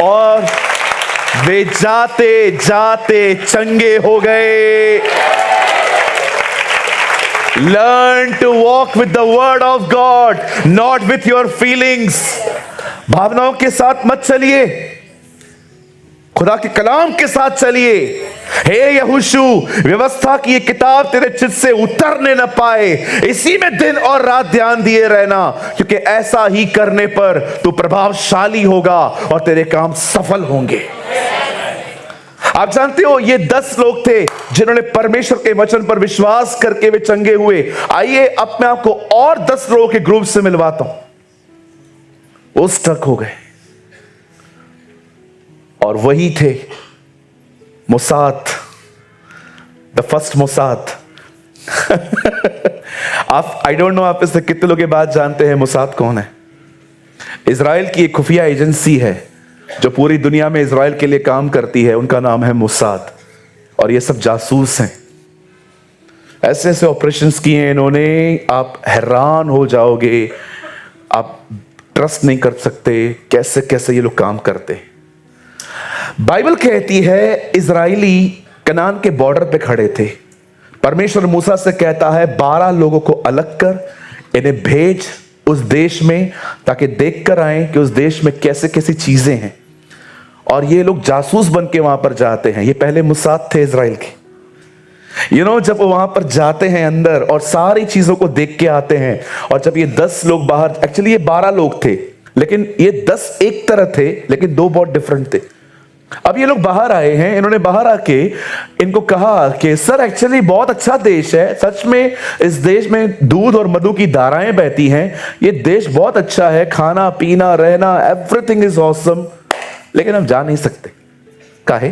और वे जाते जाते चंगे हो गए। Learn to walk with the word of God, not with your feelings. भावनाओं के साथ मत चलिए, खुदा के कलाम के साथ चलिए। हे यहोशू, व्यवस्था की ये किताब तेरे चित्त से उतरने न पाए, इसी में दिन और रात ध्यान दिए रहना, क्योंकि ऐसा ही करने पर तू प्रभावशाली होगा और तेरे काम सफल होंगे। आप जानते हो, ये 10 लोग थे जिन्होंने परमेश्वर के वचन पर विश्वास करके वे चंगे हुए। आइए अब मैं आपको और 10 लोगों के ग्रुप से मिलवाता हूं। वो स्टक हो गए, और वही थे मोसाद, द फर्स्ट मोसाद। आप, आई डोंट नो आप इससे कितने लोग ये बात जानते हैं मोसाद कौन है। इजराइल की एक खुफिया एजेंसी है जो पूरी दुनिया में इजराइल के लिए काम करती है। उनका नाम है मोसाद, और ये सब जासूस हैं। ऐसे ऐसे ऑपरेशंस किए हैं इन्होंने, आप हैरान हो जाओगे। आप ट्रस्ट नहीं कर सकते कैसे कैसे ये लोग काम करते हैं। बाइबल कहती है इजराइली कनान के बॉर्डर पे खड़े थे। परमेश्वर मूसा से कहता है 12 लोगों को अलग कर, इन्हें भेज उस देश में, ताकि देख कर आए कि उस देश में कैसे कैसी चीजें हैं। और ये लोग जासूस बन के वहां पर जाते हैं। ये पहले मुसाद थे इजराइल के। जब वो वहां पर जाते हैं अंदर और सारी चीजों को देख के आते हैं, और जब ये 10 लोग बाहर, एक्चुअली ये 12 लोग थे, लेकिन ये 10 एक तरह थे, लेकिन 2 बहुत डिफरेंट थे। अब ये लोग बाहर आए हैं। इन्होंने बाहर आके इनको कहा कि सर, एक्चुअली बहुत अच्छा देश है, सच में इस देश में दूध और मधु की धाराएं बहती हैं। ये देश बहुत अच्छा है, खाना पीना रहना, एवरीथिंग इज ऑसम, लेकिन हम जा नहीं सकते। काहे?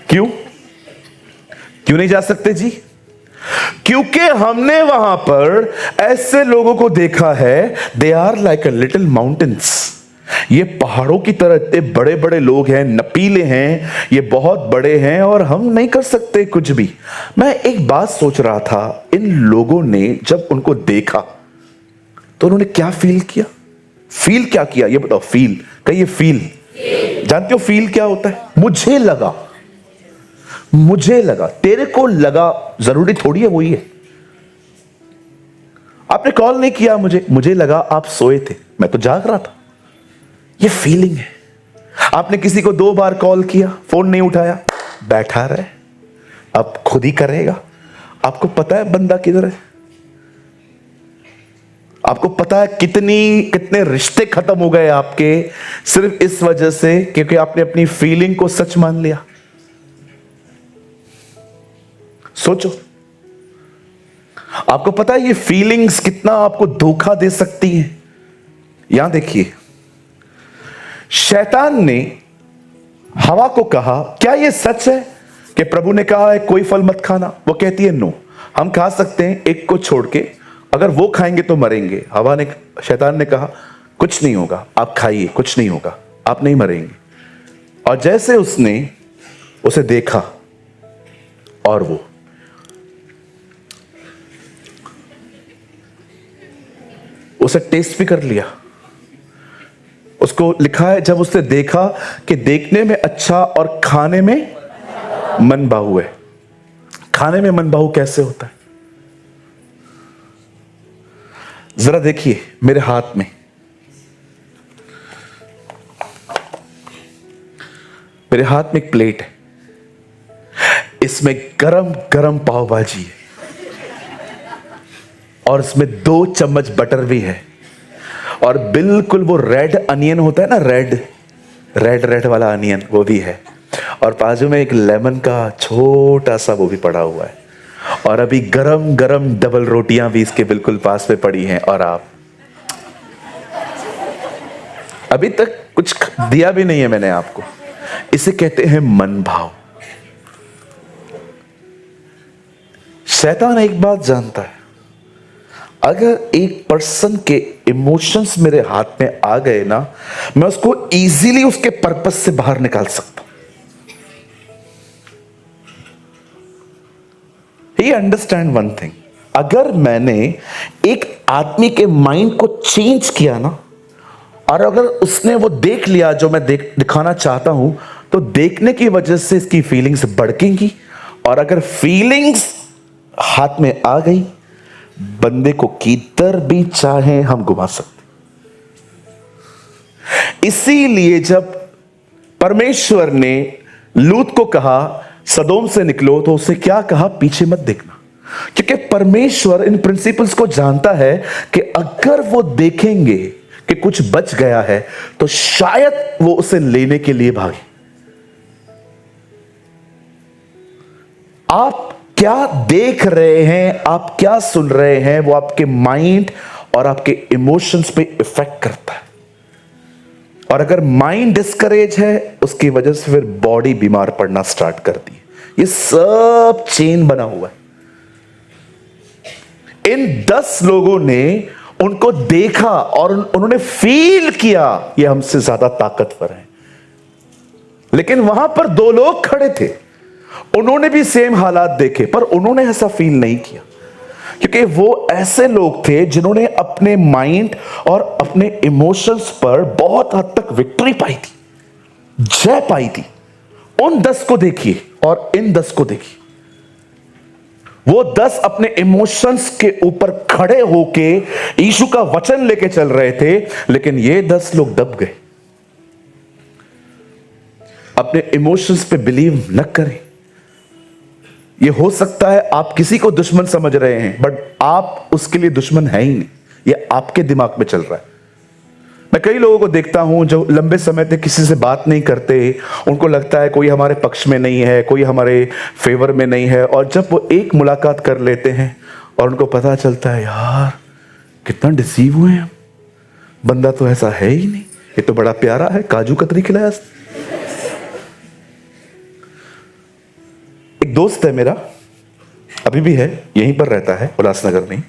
क्यों नहीं जा सकते जी? क्योंकि हमने वहां पर ऐसे लोगों को देखा है, they are like a little mountains. ये पहाड़ों की तरह इतने बड़े बड़े लोग हैं, नपीले हैं, ये बहुत बड़े हैं, और हम नहीं कर सकते कुछ भी। मैं एक बात सोच रहा था, इन लोगों ने जब उनको देखा तो उन्होंने क्या फील किया? फील क्या किया ये बताओ। फील, कहिए फील। जानते हो फील क्या होता है? मुझे लगा, तेरे को लगा, जरूरी थोड़ी है वही है। आपने कॉल नहीं किया मुझे लगा आप सोए थे, मैं तो जाग रहा था। ये फीलिंग है। आपने किसी को 2 बार कॉल किया, फोन नहीं उठाया, बैठा रहे, अब खुद ही करेगा। आपको पता है बंदा किधर है? आपको पता है कितने रिश्ते खत्म हो गए आपके, सिर्फ इस वजह से क्योंकि आपने अपनी फीलिंग को सच मान लिया। सोचो, आपको पता है ये फीलिंग्स कितना आपको धोखा दे सकती हैं। यहां देखिए, शैतान ने हवा को कहा, क्या यह सच है कि प्रभु ने कहा है कोई फल मत खाना? वो कहती है नो, हम खा सकते हैं एक को छोड़ के, अगर वो खाएंगे तो मरेंगे। शैतान ने कहा कुछ नहीं होगा, आप खाइए, कुछ नहीं होगा, आप नहीं मरेंगे। और जैसे उसने उसे देखा और वो उसे टेस्ट भी कर लिया। उसको लिखा है जब उसने देखा कि देखने में अच्छा और खाने में मन भाऊ है। खाने में मन भाऊ कैसे होता है? जरा देखिए मेरे हाथ में, मेरे हाथ में एक प्लेट है, इसमें गरम गरम पाव भाजी है और इसमें 2 चम्मच बटर भी है और बिल्कुल वो रेड अनियन होता है ना, रेड वाला अनियन, वो भी है। और बाजू में एक लेमन का छोटा सा वो भी पड़ा हुआ है और अभी गरम गरम डबल रोटियां भी इसके बिल्कुल पास में पड़ी हैं। और आप अभी तक कुछ दिया भी नहीं है मैंने आपको। इसे कहते हैं मन भाव। शैतान एक बात जानता है, अगर एक पर्सन के इमोशंस मेरे हाथ में आ गए ना, मैं उसको इजीली उसके पर्पस से बाहर निकाल सकता हूं। ही अंडरस्टैंड वन थिंग, अगर मैंने एक आदमी के माइंड को चेंज किया ना, और अगर उसने वो देख लिया जो मैं दिखाना चाहता हूं, तो देखने की वजह से इसकी फीलिंग्स भड़केंगी। और अगर फीलिंग्स हाथ में आ गई, बंदे को किधर भी चाहे हम घुमा सकते। इसीलिए जब परमेश्वर ने लूत को कहा सदोम से निकलो, तो उसे क्या कहा? पीछे मत देखना। क्योंकि परमेश्वर इन प्रिंसिपल्स को जानता है कि अगर वो देखेंगे कि कुछ बच गया है, तो शायद वो उसे लेने के लिए भागे। आप क्या देख रहे हैं, आप क्या सुन रहे हैं, वो आपके माइंड और आपके इमोशंस पे इफेक्ट करता है। और अगर माइंड डिस्करेज है, उसकी वजह से फिर बॉडी बीमार पड़ना स्टार्ट करती है। ये सब चेन बना हुआ है। इन 10 लोगों ने उनको देखा और उन्होंने फील किया ये हमसे ज्यादा ताकतवर है। लेकिन वहां पर 2 लोग खड़े थे, उन्होंने भी सेम हालात देखे, पर उन्होंने ऐसा फील नहीं किया, क्योंकि वो ऐसे लोग थे जिन्होंने अपने माइंड और अपने इमोशंस पर बहुत हद तक विक्ट्री पाई थी, जय पाई थी। उन 10 को देखिए और इन 10 को देखिए। वो 10 अपने इमोशंस के ऊपर खड़े होके यीशु का वचन लेके चल रहे थे, लेकिन ये 10 लोग दब गए। अपने इमोशंस पे बिलीव न करें। ये हो सकता है आप किसी को दुश्मन समझ रहे हैं, बट आप उसके लिए दुश्मन है ही नहीं, ये आपके दिमाग में चल रहा है। मैं कई लोगों को देखता हूं जो लंबे समय तक किसी से बात नहीं करते, उनको लगता है कोई हमारे पक्ष में नहीं है, कोई हमारे फेवर में नहीं है, और जब वो एक मुलाकात कर लेते हैं और उनको पता चलता है यार कितना डिसीव हुए हैं, बंदा तो ऐसा है ही नहीं, ये तो बड़ा प्यारा है, काजू कतरी खिलाया। एक दोस्त है मेरा, अभी भी है, यहीं पर रहता है उल्लासनगर में,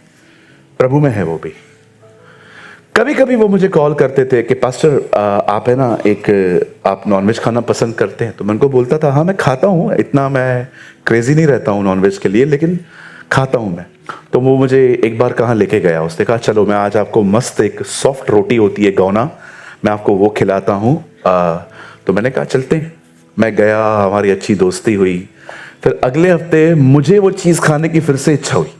प्रभु में है वो भी। कभी कभी वो मुझे कॉल करते थे कि पास्टर आप है ना, आप नॉनवेज खाना पसंद करते हैं? तो मैं उनको बोलता था हाँ मैं खाता हूँ, इतना मैं क्रेजी नहीं रहता हूँ नॉनवेज के लिए, लेकिन खाता हूँ मैं। तो वो मुझे एक बार कहाँ लेके गया, उसने कहा चलो मैं आज आपको मस्त एक सॉफ्ट रोटी होती है गौना, मैं आपको वो खिलाता हूँ। तो मैंने कहा चलते हैं। मैं गया, हमारी अच्छी दोस्ती हुई। फिर अगले हफ्ते मुझे वो चीज़ खाने की फिर से इच्छा हुई।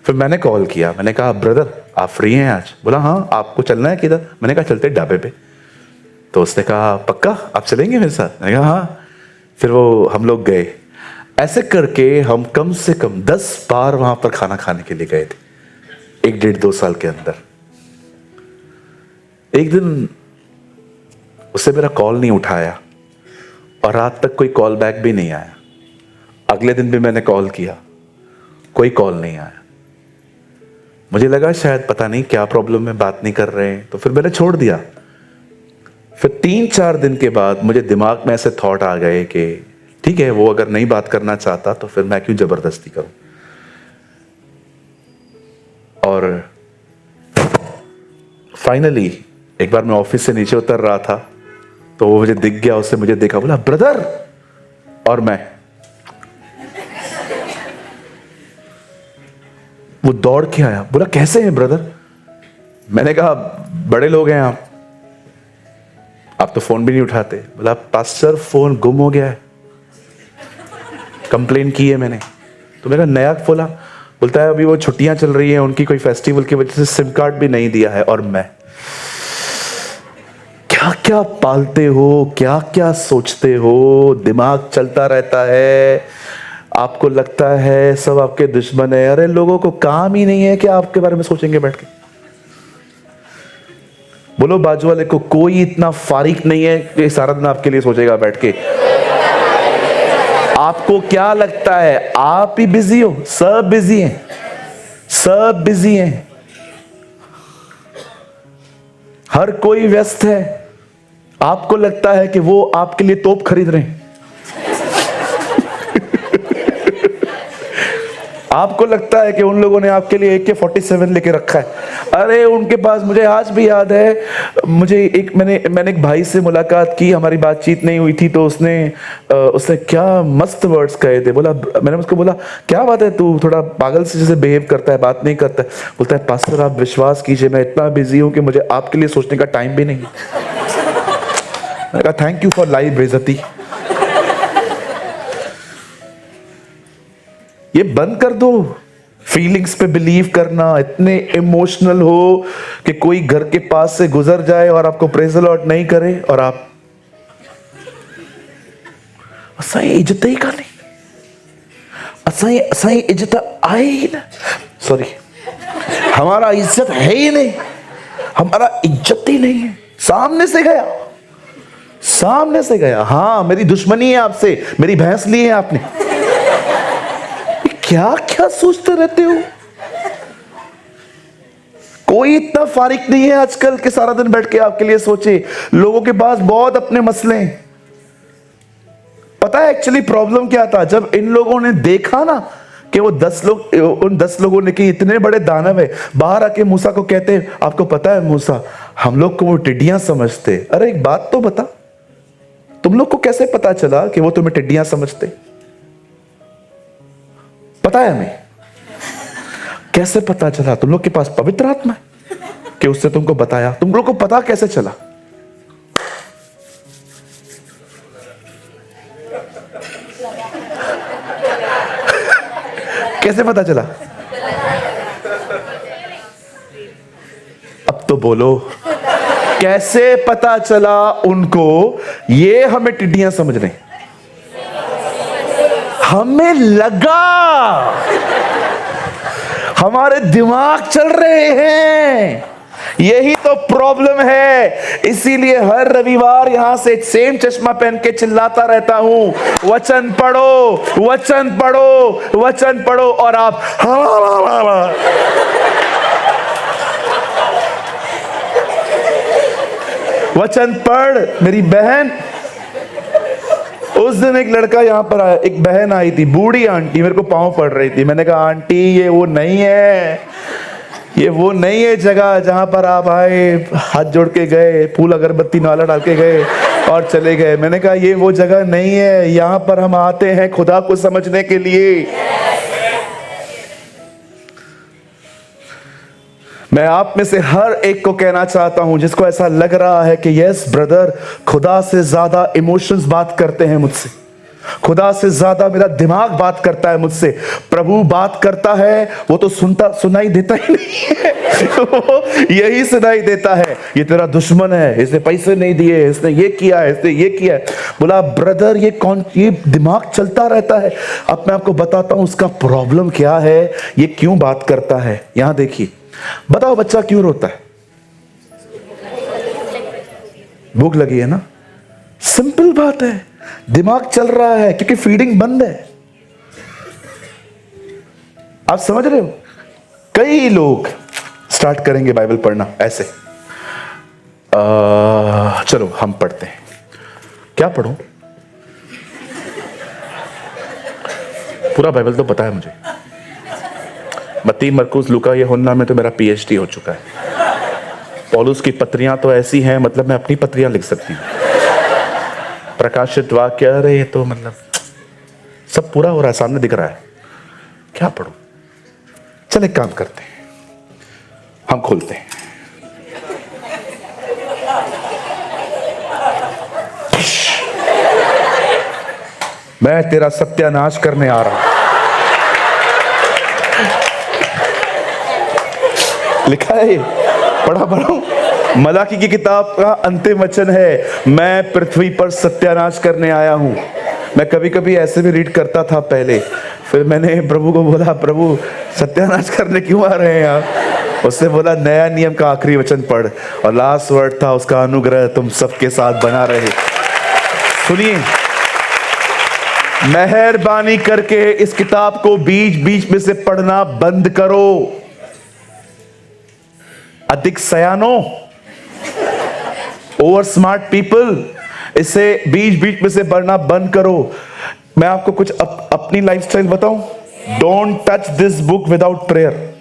फिर मैंने कॉल किया, मैंने कहा ब्रदर आप फ्री हैं आज? बोला हाँ, आपको चलना है किधर? मैंने कहा चलते ढाबे पे। तो उसने कहा पक्का आप चलेंगे मेरे साथ? मैंने कहा हाँ। फिर वो हम लोग गए। ऐसे करके हम कम से कम 10 बार वहां पर खाना खाने के लिए गए थे 1-1.5-2 साल के अंदर। एक दिन उससे मेरा कॉल नहीं उठाया और रात तक कोई कॉल बैक भी नहीं आया। अगले दिन भी मैंने कॉल किया, कोई कॉल नहीं आया। मुझे लगा शायद पता नहीं क्या प्रॉब्लम है, बात नहीं कर रहे हैं, तो फिर मैंने छोड़ दिया। फिर 3-4 दिन के बाद मुझे दिमाग में ऐसे थॉट आ गए कि ठीक है, वो अगर नहीं बात करना चाहता तो फिर मैं क्यों जबरदस्ती करूं। और फाइनली एक बार मैं ऑफिस से नीचे उतर रहा था तो वो मुझे दिख गया, उससे मुझे देखा, बोला ब्रदर, और मैं वो दौड़ के आया, बोला कैसे हैं ब्रदर। मैंने कहा बड़े लोग हैं आप तो फोन भी नहीं उठाते। बोला पास्टर फोन गुम हो गया है, कंप्लेन की है मैंने। तो मेरा नया बोला, बोलता है अभी वो छुट्टियां चल रही हैं उनकी, कोई फेस्टिवल की वजह से सिम कार्ड भी नहीं दिया है। और मैं क्या क्या पालते हो, क्या क्या सोचते हो, दिमाग चलता रहता है, आपको लगता है सब आपके दुश्मन है। अरे लोगों को काम ही नहीं है कि आपके बारे में सोचेंगे बैठ के। बोलो बाजू वाले को, कोई इतना फारिग नहीं है कि सारा दिन आपके लिए सोचेगा बैठ के। आपको क्या लगता है आप ही बिजी हो? सब बिजी हैं, सब बिजी हैं, हर कोई व्यस्त है। आपको लगता है कि वो आपके लिए तोप खरीद रहे हैं, आपको लगता है कि उन लोगों ने आपके लिए AK-47 लेके रखा है। अरे उनके पास, मुझे आज भी याद है, मैंने एक भाई से मुलाकात की, हमारी बातचीत नहीं हुई थी, तो उसने क्या मस्त वर्ड्स कहे थे। मैंने उसको बोला क्या बात है, तू थोड़ा पागल से जैसे बिहेव करता है, बात नहीं करता है। बोलता है पास्टर आप विश्वास कीजिए मैं इतना बिजी हूं कि मुझे आपके लिए सोचने का टाइम भी नहीं। मैंने कहा थैंक यू फॉर लाइव बेइज्जती। ये बंद कर दो, फीलिंग्स पे बिलीव करना, इतने इमोशनल हो कि कोई घर के पास से गुजर जाए और आपको प्रेज द लॉर्ड नहीं करे और आप असाई इज्जत ही का नहीं, असाई इज्जत आए ही ना, सॉरी हमारा इज्जत है ही नहीं, हमारा इज्जत ही नहीं है। सामने से गया, सामने से गया, हाँ मेरी दुश्मनी है आपसे, मेरी भैंस ली है आपने। क्या क्या सोचते रहते हो? कोई इतना फारिग नहीं है आजकल के सारा दिन बैठ के आपके लिए सोचे। लोगों के पास बहुत अपने मसले हैं। पता है एक्चुअली प्रॉब्लम क्या था? जब इन लोगों ने देखा ना कि वो 10 लोग, उन 10 लोगों ने कि इतने बड़े दानव है, बाहर आके मूसा को कहते आपको पता है मूसा, हम लोग को वो टिड्डियां समझते। अरे एक बात तो बता, तुम लोग को कैसे पता चला कि वो तुम्हें टिड्डियां समझते? पता है हमें कैसे पता चला? तुम लोग के पास पवित्र आत्मा है कि उससे तुमको बताया? तुम लोग को पता कैसे चला? कैसे पता चला? अब तो बोलो, कैसे पता चला उनको ये हमें टिड्डियां समझ रहे? हमें लगा, हमारे दिमाग चल रहे हैं, यही तो प्रॉब्लम है। इसीलिए हर रविवार यहां से सेम चश्मा पहन के चिल्लाता रहता हूं, वचन पढ़ो, वचन पढ़ो, वचन पढ़ो, और आप वचन पढ़। मेरी बहन, उस दिन एक लड़का यहां पर आया, एक बहन आई थी, बूढ़ी आंटी, मेरे को पांव पड़ रही थी। मैंने कहा आंटी ये वो नहीं है, ये वो नहीं है जगह जहां पर आप आए, हाथ जोड़ के गए, फूल अगरबत्ती नाला डाल के गए और चले गए। मैंने कहा ये वो जगह नहीं है, यहां पर हम आते हैं खुदा को समझने के लिए। मैं आप में से हर एक को कहना चाहता हूं जिसको ऐसा लग रहा है कि यस ब्रदर, खुदा से ज्यादा इमोशंस बात करते हैं मुझसे, खुदा से ज्यादा मेरा दिमाग बात करता है मुझसे। प्रभु बात करता है, वो तो सुनाई देता ही नहीं है, वो यही सुनाई देता है, ये तेरा दुश्मन है, इसने पैसे नहीं दिए, इसने ये किया है, इसने ये किया है। बोला ब्रदर ये दिमाग चलता रहता है। अब मैं आपको बताता हूं उसका प्रॉब्लम क्या है, ये क्यों बात करता है। यहां देखिए, बताओ बच्चा क्यों रोता है? भूख लगी है ना? सिंपल बात है, दिमाग चल रहा है क्योंकि फीडिंग बंद है। आप समझ रहे हो? कई लोग स्टार्ट करेंगे बाइबल पढ़ना ऐसे, चलो हम पढ़ते हैं। क्या पढ़ूं? पूरा बाइबल तो पता है मुझे। मत्ती, मरकुस, लूका, यूहन्ना में तो मेरा पीएचडी हो चुका है। पौलुस की पत्रियां तो ऐसी हैं, मतलब मैं अपनी पत्रियां लिख सकती हूँ। प्रकाशित वाक्य, अरे ये तो मतलब सब पूरा हो रहा है, सामने दिख रहा है। क्या पढ़ूं? चल एक काम करते हैं, हम खोलते हैं। मैं तेरा सत्यानाश करने आ रहा हूं। लिखा है, पढ़ा मलाकी की किताब का अंतिम वचन है, मैं पृथ्वी पर सत्यानाश करने आया हूं। मैं कभी कभी ऐसे भी रीड करता था पहले, फिर मैंने प्रभु को बोला, प्रभु सत्यानाश करने क्यों आ रहे हैं आप? उसने बोला नया नियम का आखिरी वचन पढ़, और लास्ट वर्ड था उसका, अनुग्रह तुम सबके साथ बना रहे। सुनिए, मेहरबानी करके इस किताब को बीच बीच में से पढ़ना बंद करो। अधिक सयानो, ओवर स्मार्ट पीपल, इसे बीच बीच में से पढ़ना बंद करो। मैं आपको कुछ अपनी लाइफस्टाइल बताऊं। Don't touch this book without prayer.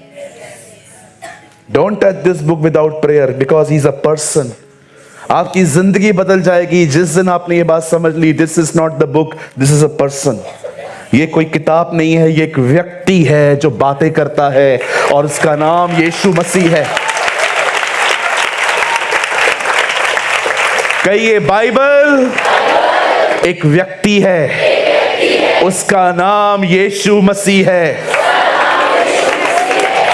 Don't touch this book without prayer, because he is a person. आपकी जिंदगी बदल जाएगी जिस दिन आपने ये बात समझ ली, this is not the book, this is a person. ये कोई किताब नहीं है, ये एक व्यक्ति है जो बातें करता है, और उसका नाम यीशु मसीह है। कहिए, बाइबल एक व्यक्ति है, उसका नाम यीशु मसीह है।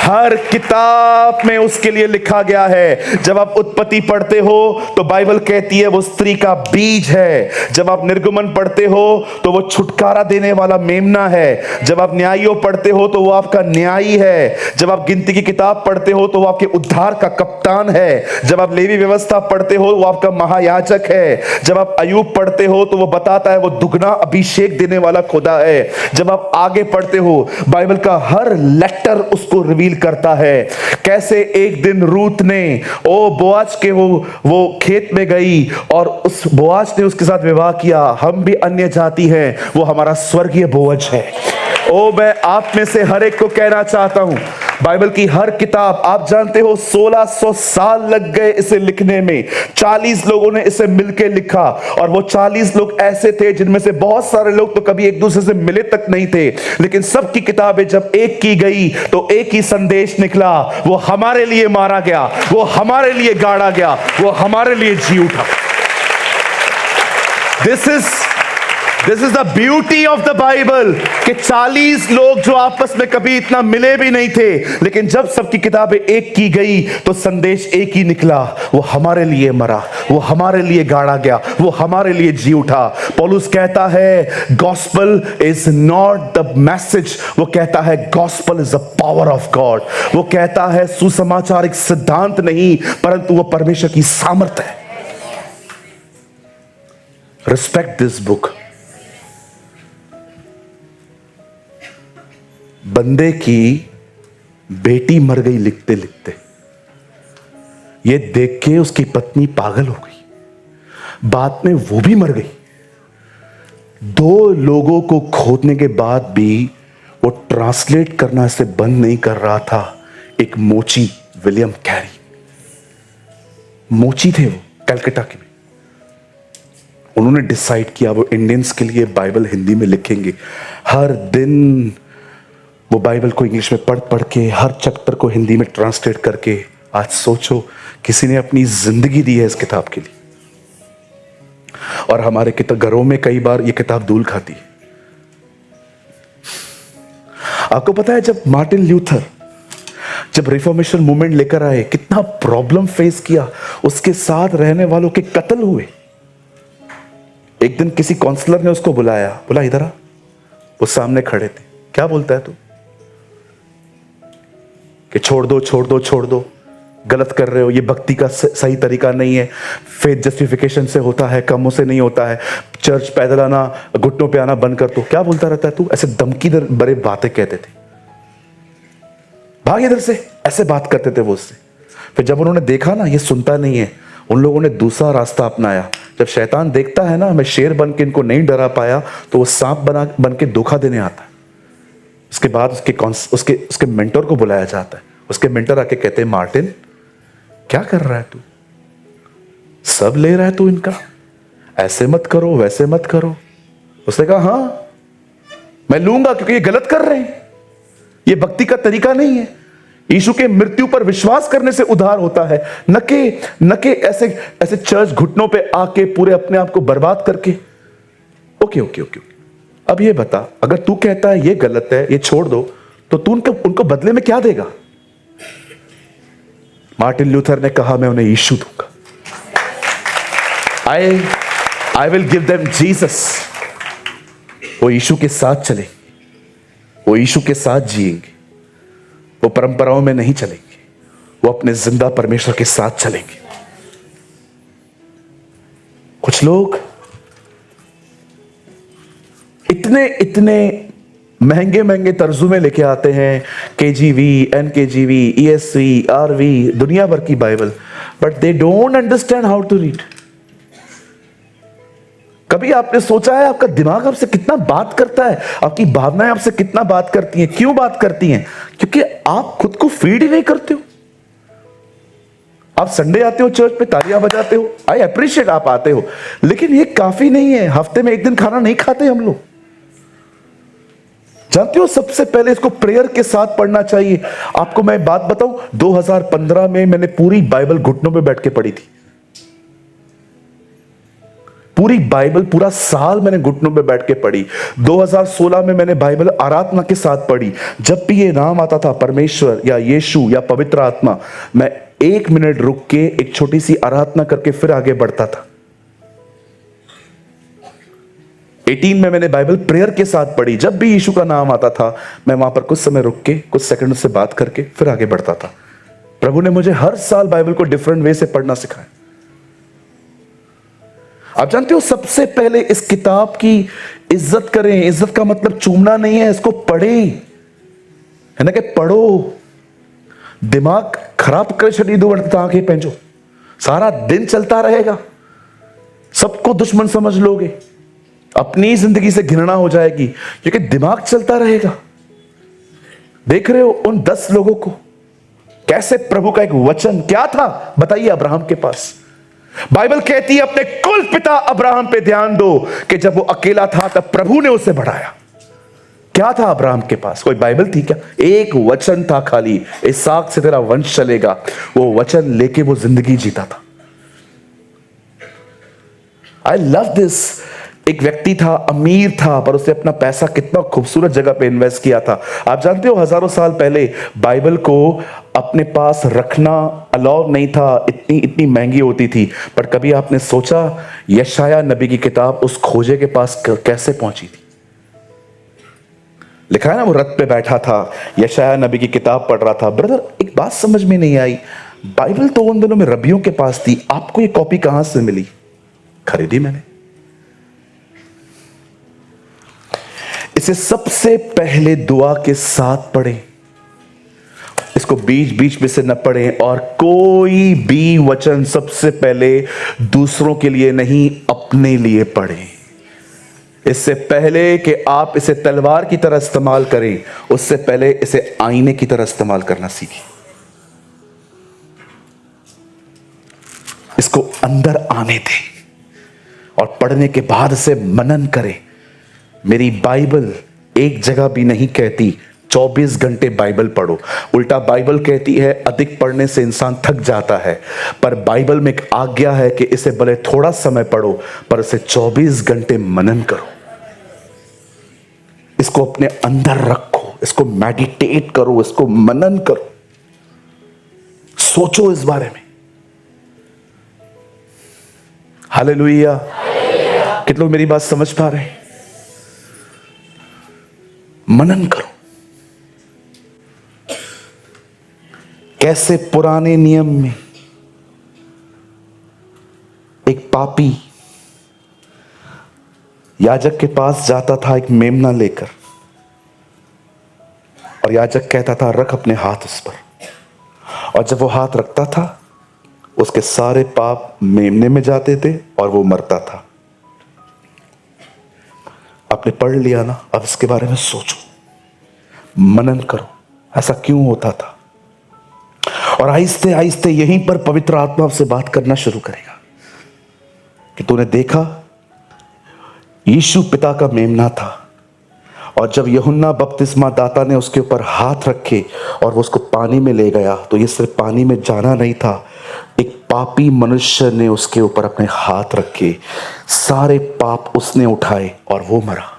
हर किताब में उसके लिए लिखा गया है। जब आप उत्पत्ति पढ़ते हो तो बाइबल कहती है वो स्त्री का बीज है। जब आप निर्गमन पढ़ते हो तो वो छुटकारा देने वाला मेमना है। जब आप न्यायियों पढ़ते हो तो वो आपका न्यायी है। जब आप गिनती की किताब पढ़ते हो तो वो आपके उद्धार का कप्तान है। जब आप लेवी व्यवस्था पढ़ते हो वो आपका महायाजक है। जब आप अय्यूब पढ़ते हो तो वो बताता है वो दुगना अभिषेक देने वाला खुदा है। जब आप आगे पढ़ते हो बाइबल का हर लेटर उसको रिवील करता है। कैसे एक दिन रूत ने बोआज के वो खेत में गई और उस बोआज ने उसके साथ विवाह किया। हम भी अन्य जाति हैं, वो हमारा स्वर्गीय बोआज है। मैं आप में से हर एक को कहना चाहता हूं, बाइबल की हर किताब, आप जानते हो 1600 साल लग गए इसे लिखने में। 40 लोगों ने इसे मिलकर लिखा, और वो 40 लोग ऐसे थे जिनमें से बहुत सारे लोग तो कभी एक दूसरे से मिले तक नहीं थे, लेकिन सबकी किताबें जब एक की गई तो एक ही संदेश निकला, वो हमारे लिए मारा गया, वो हमारे लिए गाड़ा गया, वो हमारे लिए जी उठा। This is the beauty of the Bible कि 40 लोग जो आपस में कभी इतना मिले भी नहीं थे, लेकिन जब सबकी किताबें एक की गई तो संदेश एक ही निकला, वो हमारे लिए मरा, वो हमारे लिए गाड़ा गया, वो हमारे लिए जी उठा। पौलुस कहता है gospel is not the message, वो कहता है gospel is the power of God. वो कहता है सुसमाचार एक सिद्धांत नहीं, परंतु वो परमेश्वर की सामर्थ है। Respect this book. बंदे की बेटी मर गई लिखते लिखते, ये देख के उसकी पत्नी पागल हो गई, बाद में वो भी मर गई। 2 लोगों को खोदने के बाद भी वो ट्रांसलेट करना से बंद नहीं कर रहा था। एक मोची, विलियम कैरी मोची थे, वो कलकत्ता के में। उन्होंने डिसाइड किया वो इंडियंस के लिए बाइबल हिंदी में लिखेंगे। हर दिन वो बाइबल को इंग्लिश में पढ़ के हर चैप्टर को हिंदी में ट्रांसलेट करके, आज सोचो किसी ने अपनी जिंदगी दी है इस किताब के लिए। और हमारे घरों में कई बार ये किताब धूल खाती है। आपको पता है जब मार्टिन ल्यूथर जब रिफॉर्मेशन मूवमेंट लेकर आए, कितना प्रॉब्लम फेस किया, उसके साथ रहने वालों के कत्ल हुए। एक दिन किसी काउंसलर ने उसको बुलाया, बोला इधर आ। वो सामने खड़े थे। क्या बोलता है तू? कि छोड़ दो, गलत कर रहे हो, ये भक्ति का सही तरीका नहीं है, फेथ जस्टिफिकेशन से होता है, कामों से नहीं होता है, चर्च पैदल आना, घुटनों पे आना बंद कर दो। क्या बोलता रहता है तू? ऐसे धमकी भरे बातें कहते थे, भाग इधर से, ऐसे बात करते थे वो उससे। फिर जब उन्होंने देखा ना ये सुनता नहीं है, उन लोगों ने दूसरा रास्ता अपनाया। जब शैतान देखता है ना मैं शेर बन के इनको नहीं डरा पाया, तो वो सांप बन के धोखा देने आता है। उसके बाद उसके मेंटर को बुलाया जाता है। उसके मेंटर आके कहते हैं, मार्टिन क्या कर रहा है तू, सब ले रहा है तू इनका, ऐसे मत करो वैसे मत करो। उसने कहा हाँ मैं लूंगा, क्योंकि ये गलत कर रहे हैं, ये भक्ति का तरीका नहीं है। यीशु के मृत्यु पर विश्वास करने से उद्धार होता है, न के ऐसे ऐसे चर्च घुटनों पे आके पूरे अपने आप को बर्बाद करके। ओके, अब ये बता, अगर तू कहता है ये गलत है, ये छोड़ दो, तो तू उनको बदले में क्या देगा? मार्टिन लूथर ने कहा मैं उन्हें यीशु दूंगा। I will give them Jesus. वो यीशु के साथ चलेंगे, वो यीशु के साथ जिएंगे, वो परंपराओं में नहीं चलेंगे, वो अपने जिंदा परमेश्वर के साथ चलेंगे। कुछ लोग इतने महंगे तर्जुमे लेके आते हैं, KJV, NKJV, ESV, RV, दुनिया भर की Bible, but they don't understand how to read. कभी आपने सोचा है आपका दिमाग आपसे कितना बात करता है, आपकी भावनाएं आपसे कितना बात करती हैं? क्यों बात करती हैं? क्योंकि आप खुद को फीड ही नहीं करते हो। आप संडे आते हो चर्च पे, तालियां बजाते हो, आई अप्रिशिएट आप आते हो, लेकिन ये काफी नहीं है। हफ्ते में एक दिन खाना नहीं खाते हम लोग। जानते हो सबसे पहले इसको प्रेयर के साथ पढ़ना चाहिए। आपको मैं बात बताऊं, 2015 में मैंने पूरी बाइबल घुटनों पे बैठ के पढ़ी थी। पूरी बाइबल पूरा साल मैंने घुटनों पे बैठ के पढ़ी। 2016 में मैंने बाइबल आराधना के साथ पढ़ी। जब भी ये नाम आता था परमेश्वर या यीशु या पवित्र आत्मा, मैं 1 मिनट रुक के एक छोटी सी आराधना करके फिर आगे बढ़ता था। 18 में मैंने बाइबल प्रेयर के साथ पढ़ी। जब भी यीशु का नाम आता था मैं वहां पर कुछ समय रुक के कुछ सेकंड से बात करके फिर आगे बढ़ता था। प्रभु ने मुझे हर साल बाइबल को डिफरेंट वे से पढ़ना सिखाया। आप जानते हो सबसे पहले इस किताब की इज्जत करें। इज्जत का मतलब चूमना नहीं है, इसको पढ़ें, है ना, कि पढ़ो। दिमाग खराब कर छड़ी दो आंखें पहचो, सारा दिन चलता रहेगा, सबको दुश्मन समझ लोगे, अपनी जिंदगी से घृणा हो जाएगी, क्योंकि दिमाग चलता रहेगा। देख रहे हो उन 10 लोगों को, कैसे प्रभु का एक वचन क्या था बताइए अब्राहम के पास। बाइबल कहती है अपने कुल पिता अब्राहम पे ध्यान दो, कि जब वो अकेला था तब प्रभु ने उसे बढ़ाया। क्या था अब्राहम के पास? कोई बाइबल थी क्या? एक वचन था खाली, इसहाक से तेरा वंश चलेगा। वो वचन लेके वो जिंदगी जीता था। I love this. एक व्यक्ति था, अमीर था, पर उसने अपना पैसा कितना खूबसूरत जगह पे इन्वेस्ट किया था। आप जानते हो हजारों साल पहले बाइबल को अपने पास रखना अलाउ नहीं था, इतनी महंगी होती थी। पर कभी आपने सोचा यशाया नबी की किताब उस खोजे के पास कैसे पहुंची थी? लिखा है ना, वो रथ पे बैठा था, यशाया नबी की किताब पढ़ रहा था। ब्रदर एक बात समझ में नहीं आई, बाइबल तो उन दिनों में रबियों के पास थी, आपको ये कॉपी कहां से मिली? खरीदी मैंने। इसे सबसे पहले दुआ के साथ पढ़ें, इसको बीच बीच में से न पढ़ें, और कोई भी वचन सबसे पहले दूसरों के लिए नहीं अपने लिए पढ़ें। इससे पहले कि आप इसे तलवार की तरह इस्तेमाल करें, उससे पहले इसे आईने की तरह इस्तेमाल करना सीखें। इसको अंदर आने दें और पढ़ने के बाद से मनन करें। मेरी बाइबल एक जगह भी नहीं कहती 24 घंटे बाइबल पढ़ो। उल्टा बाइबल कहती है अधिक पढ़ने से इंसान थक जाता है, पर बाइबल में एक आज्ञा है कि इसे भले थोड़ा समय पढ़ो पर इसे 24 घंटे मनन करो। इसको अपने अंदर रखो, इसको मेडिटेट करो, इसको मनन करो, सोचो इस बारे में। हालेलुया। कितने लोग मेरी बात समझ पा रहे हैं? मनन करो। कैसे पुराने नियम में एक पापी याजक के पास जाता था एक मेमना लेकर, और याजक कहता था रख अपने हाथ उस पर, और जब वो हाथ रखता था उसके सारे पाप मेमने में जाते थे और वो मरता था। आपने पढ़ लिया ना, अब इसके बारे में सोचो, मनन करो, ऐसा क्यों होता था। और आहिस्ते आहिस्ते यहीं पर पवित्र आत्मा आपसे बात करना शुरू करेगा कि तूने देखा यीशु पिता का मेमना था, और जब यूहन्ना बपतिस्मा दाता ने उसके ऊपर हाथ रखे और वो उसको पानी में ले गया, तो ये सिर्फ पानी में जाना नहीं था, एक पापी मनुष्य ने उसके ऊपर अपने हाथ रखे, सारे पाप उसने उठाए और वो मरा।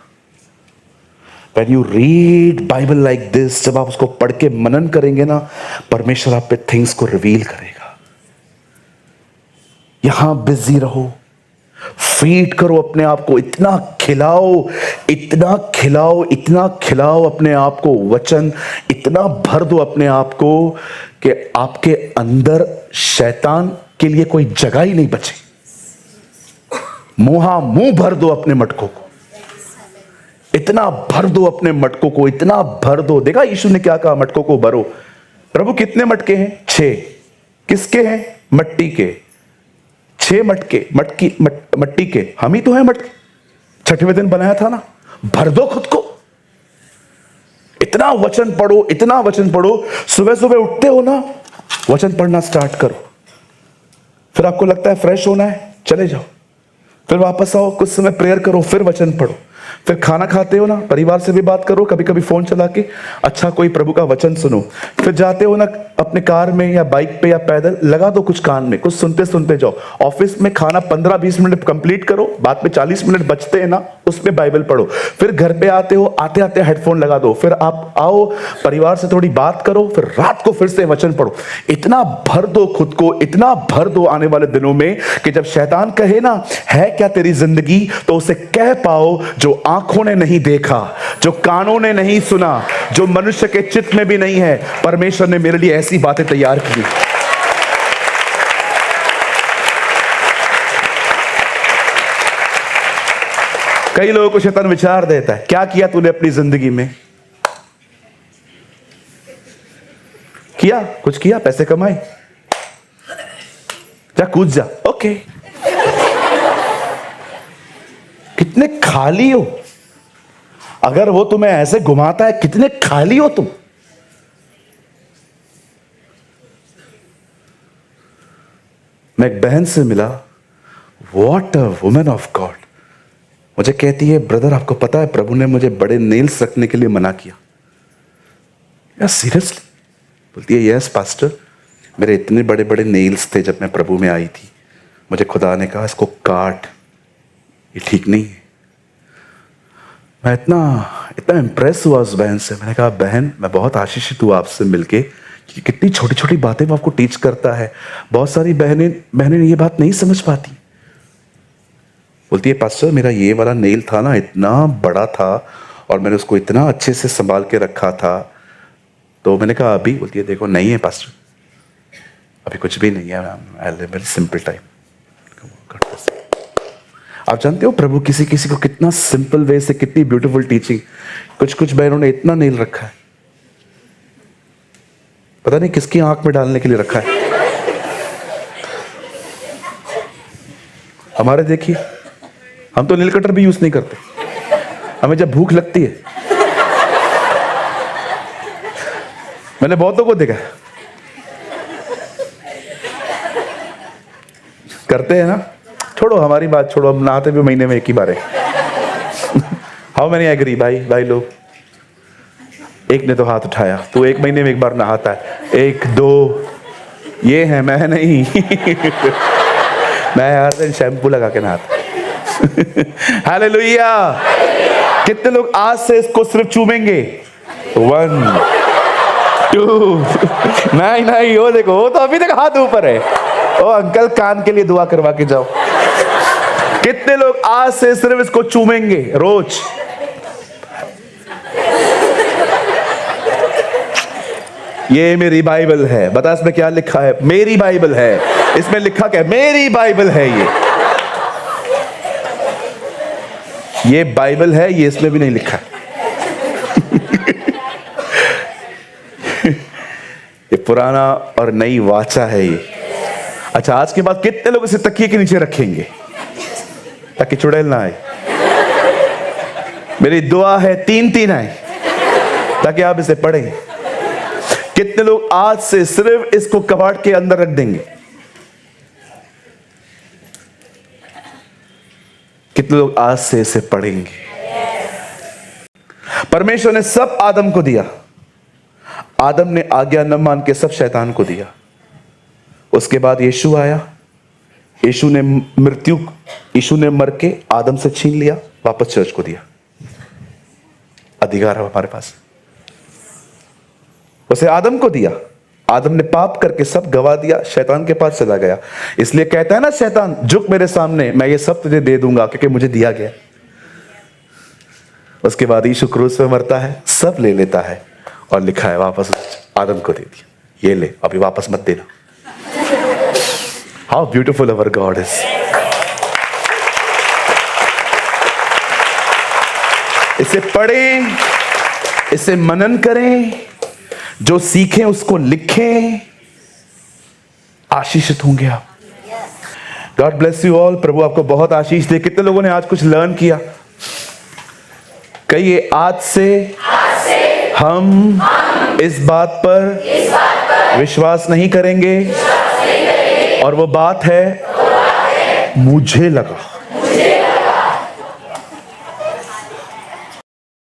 When you read Bible like this, जब आप उसको पढ़ के मनन करेंगे ना, परमेश्वर आप पे थिंग्स को रिवील करेगा। यहां बिजी रहो, फीड करो अपने आप को, इतना खिलाओ, इतना खिलाओ, इतना खिलाओ अपने आप को वचन, इतना भर दो अपने आप को कि आपके अंदर शैतान के लिए कोई जगह ही नहीं बचे। मुंह भर दो अपने मटकों को, इतना भर दो अपने मटकों को, इतना भर दो। देखा यीशु ने क्या कहा, मटकों को भरो। प्रभु कितने मटके हैं? 6। किसके हैं? मट्टी के। 6 मटके, मट्टी के, हम ही तो हैं मटके। छठवें दिन बनाया था ना, भर दो खुद को, इतना वचन पढ़ो, इतना वचन पढ़ो। सुबह सुबह उठते हो ना, वचन पढ़ना स्टार्ट करो। फिर आपको लगता है फ्रेश होना है, चले जाओ, फिर वापस आओ, कुछ समय प्रेयर करो, फिर वचन पढ़ो। फिर खाना खाते हो ना, परिवार से भी बात करो, कभी कभी फोन चला के अच्छा कोई प्रभु का वचन सुनो। फिर जाते हो ना अपने कार में या बाइक पे या पैदल, लगा दो कुछ कान में, कुछ सुनते सुनते जाओ। ऑफिस में खाना 15-20 मिनट कंप्लीट करो, बाद में 40 मिनट बचते हैं ना, उसमें बाइबल पढ़ो। फिर घर पे आते हो, आते आते हेडफोन लगा दो, फिर आप आओ, परिवार से थोड़ी बात करो, फिर रात को फिर से वचन पढ़ो। इतना भर दो खुद को, इतना भर दो आने वाले दिनों में कि जब शैतान कहे ना है क्या तेरी जिंदगी, तो उसे कह पाओ जो आंखों ने नहीं देखा, जो कानों ने नहीं सुना, जो मनुष्य के चित्त में भी नहीं है, परमेश्वर ने मेरे लिए ऐसी बातें तैयार की। कई लोगों को शैतान विचार देता है, क्या किया तूने अपनी जिंदगी में? किया कुछ, किया, पैसे कमाए, जा कूद जा, ओके। कितने खाली हो, अगर वो तुम्हें ऐसे घुमाता है, कितने खाली हो तुम। मैं एक बहन से मिला, what a woman of God. मुझे कहती है, ब्रदर आपको पता है प्रभु ने मुझे बड़े नेल्स रखने के लिए मना किया। यार सीरियसली? बोलती है, यस पास्टर, मेरे इतने बड़े बड़े नेल्स थे जब मैं प्रभु में आई थी, मुझे खुदा ने कहा इसको काट, ये ठीक नहीं है। मैं इतना इम्प्रेस हुआ उस बहन से। मैंने कहा, बहन मैं बहुत आशीषित हुआ आपसे मिलके, कि कितनी छोटी छोटी बातें वो आपको टीच करता है। बहुत सारी बहनें ये बात नहीं समझ पाती। बोलती है, पास्टर मेरा ये वाला नेल था ना, इतना बड़ा था और मैंने उसको इतना अच्छे से संभाल के रखा था। तो मैंने कहा अभी? बोलती है, देखो नहीं है पास्टर, अभी कुछ भी नहीं है, I live very simple time. आप जानते हो प्रभु किसी किसी को कितना सिंपल वे से, कितनी ब्यूटीफुल टीचिंग। कुछ बहनों ने इतना नेल रखा है, पता नहीं किसकी आंख में डालने के लिए रखा है। हमारे देखिए, हम तो नील कटर भी यूज नहीं करते, हमें जब भूख लगती है। मैंने बहुतों को देखा करते हैं ना। छोड़ो हमारी बात छोड़ो, हम नहाते भी महीने में एक ही बार है। How many agree? भाई लोग, एक ने तो हाथ उठाया, तो एक महीने में एक बार नहाता है। 1 2 ये है, मैं नहीं। मैं हर दिन शैम्पू लगा के नहाता। हालेलुया। कितने लोग आज से इसको सिर्फ चूमेंगे? 1 2 नहीं, वो देखो, वो तो अभी तक हाथ ऊपर है। ओ अंकल, कान के लिए दुआ करवा के जाओ। कितने लोग आज से सिर्फ इसको चूमेंगे रोज? ये मेरी बाइबल है। बता इसमें क्या लिखा है? मेरी बाइबल है। इसमें लिखा क्या? मेरी बाइबल है। ये बाइबल है, ये इसमें भी नहीं लिखा। ये पुराना और नई वाचा है ये। अच्छा, आज के बाद कितने लोग इसे तकिए के नीचे रखेंगे ताकि चुड़ैल ना आए? मेरी दुआ है 3 आए ताकि आप इसे पढ़ें। कितने लोग आज से सिर्फ इसको कबाड़ के अंदर रख देंगे? कितने लोग आज से इसे पढ़ेंगे? परमेश्वर ने सब आदम को दिया, आदम ने आज्ञा न मान के सब शैतान को दिया। उसके बाद यीशु आया, यीशु ने मर के आदम से छीन लिया, वापस चर्च को दिया। अधिकार है हमारे पास, उसे आदम को दिया। आदम ने पाप करके सब गवा दिया, शैतान के पास चला गया। इसलिए कहता है ना शैतान, झुक मेरे सामने, मैं ये सब तुझे दे दूंगा क्योंकि मुझे दिया गया। उसके बाद यीशु क्रूस पे मरता है, सब ले लेता है और लिखा है वापस आदम को दे दिया, ये ले, अभी वापस मत देना। How beautiful our God is. इसे पढ़ें, इसे मनन करें, जो सीखें उसको लिखें, आशीषित होंगे आप। God bless you all. प्रभु आपको बहुत आशीष दे। कितने लोगों ने आज कुछ लर्न किया? कहिए, आज से हम इस बात पर विश्वास नहीं करेंगे और वो बात है मुझे लगा।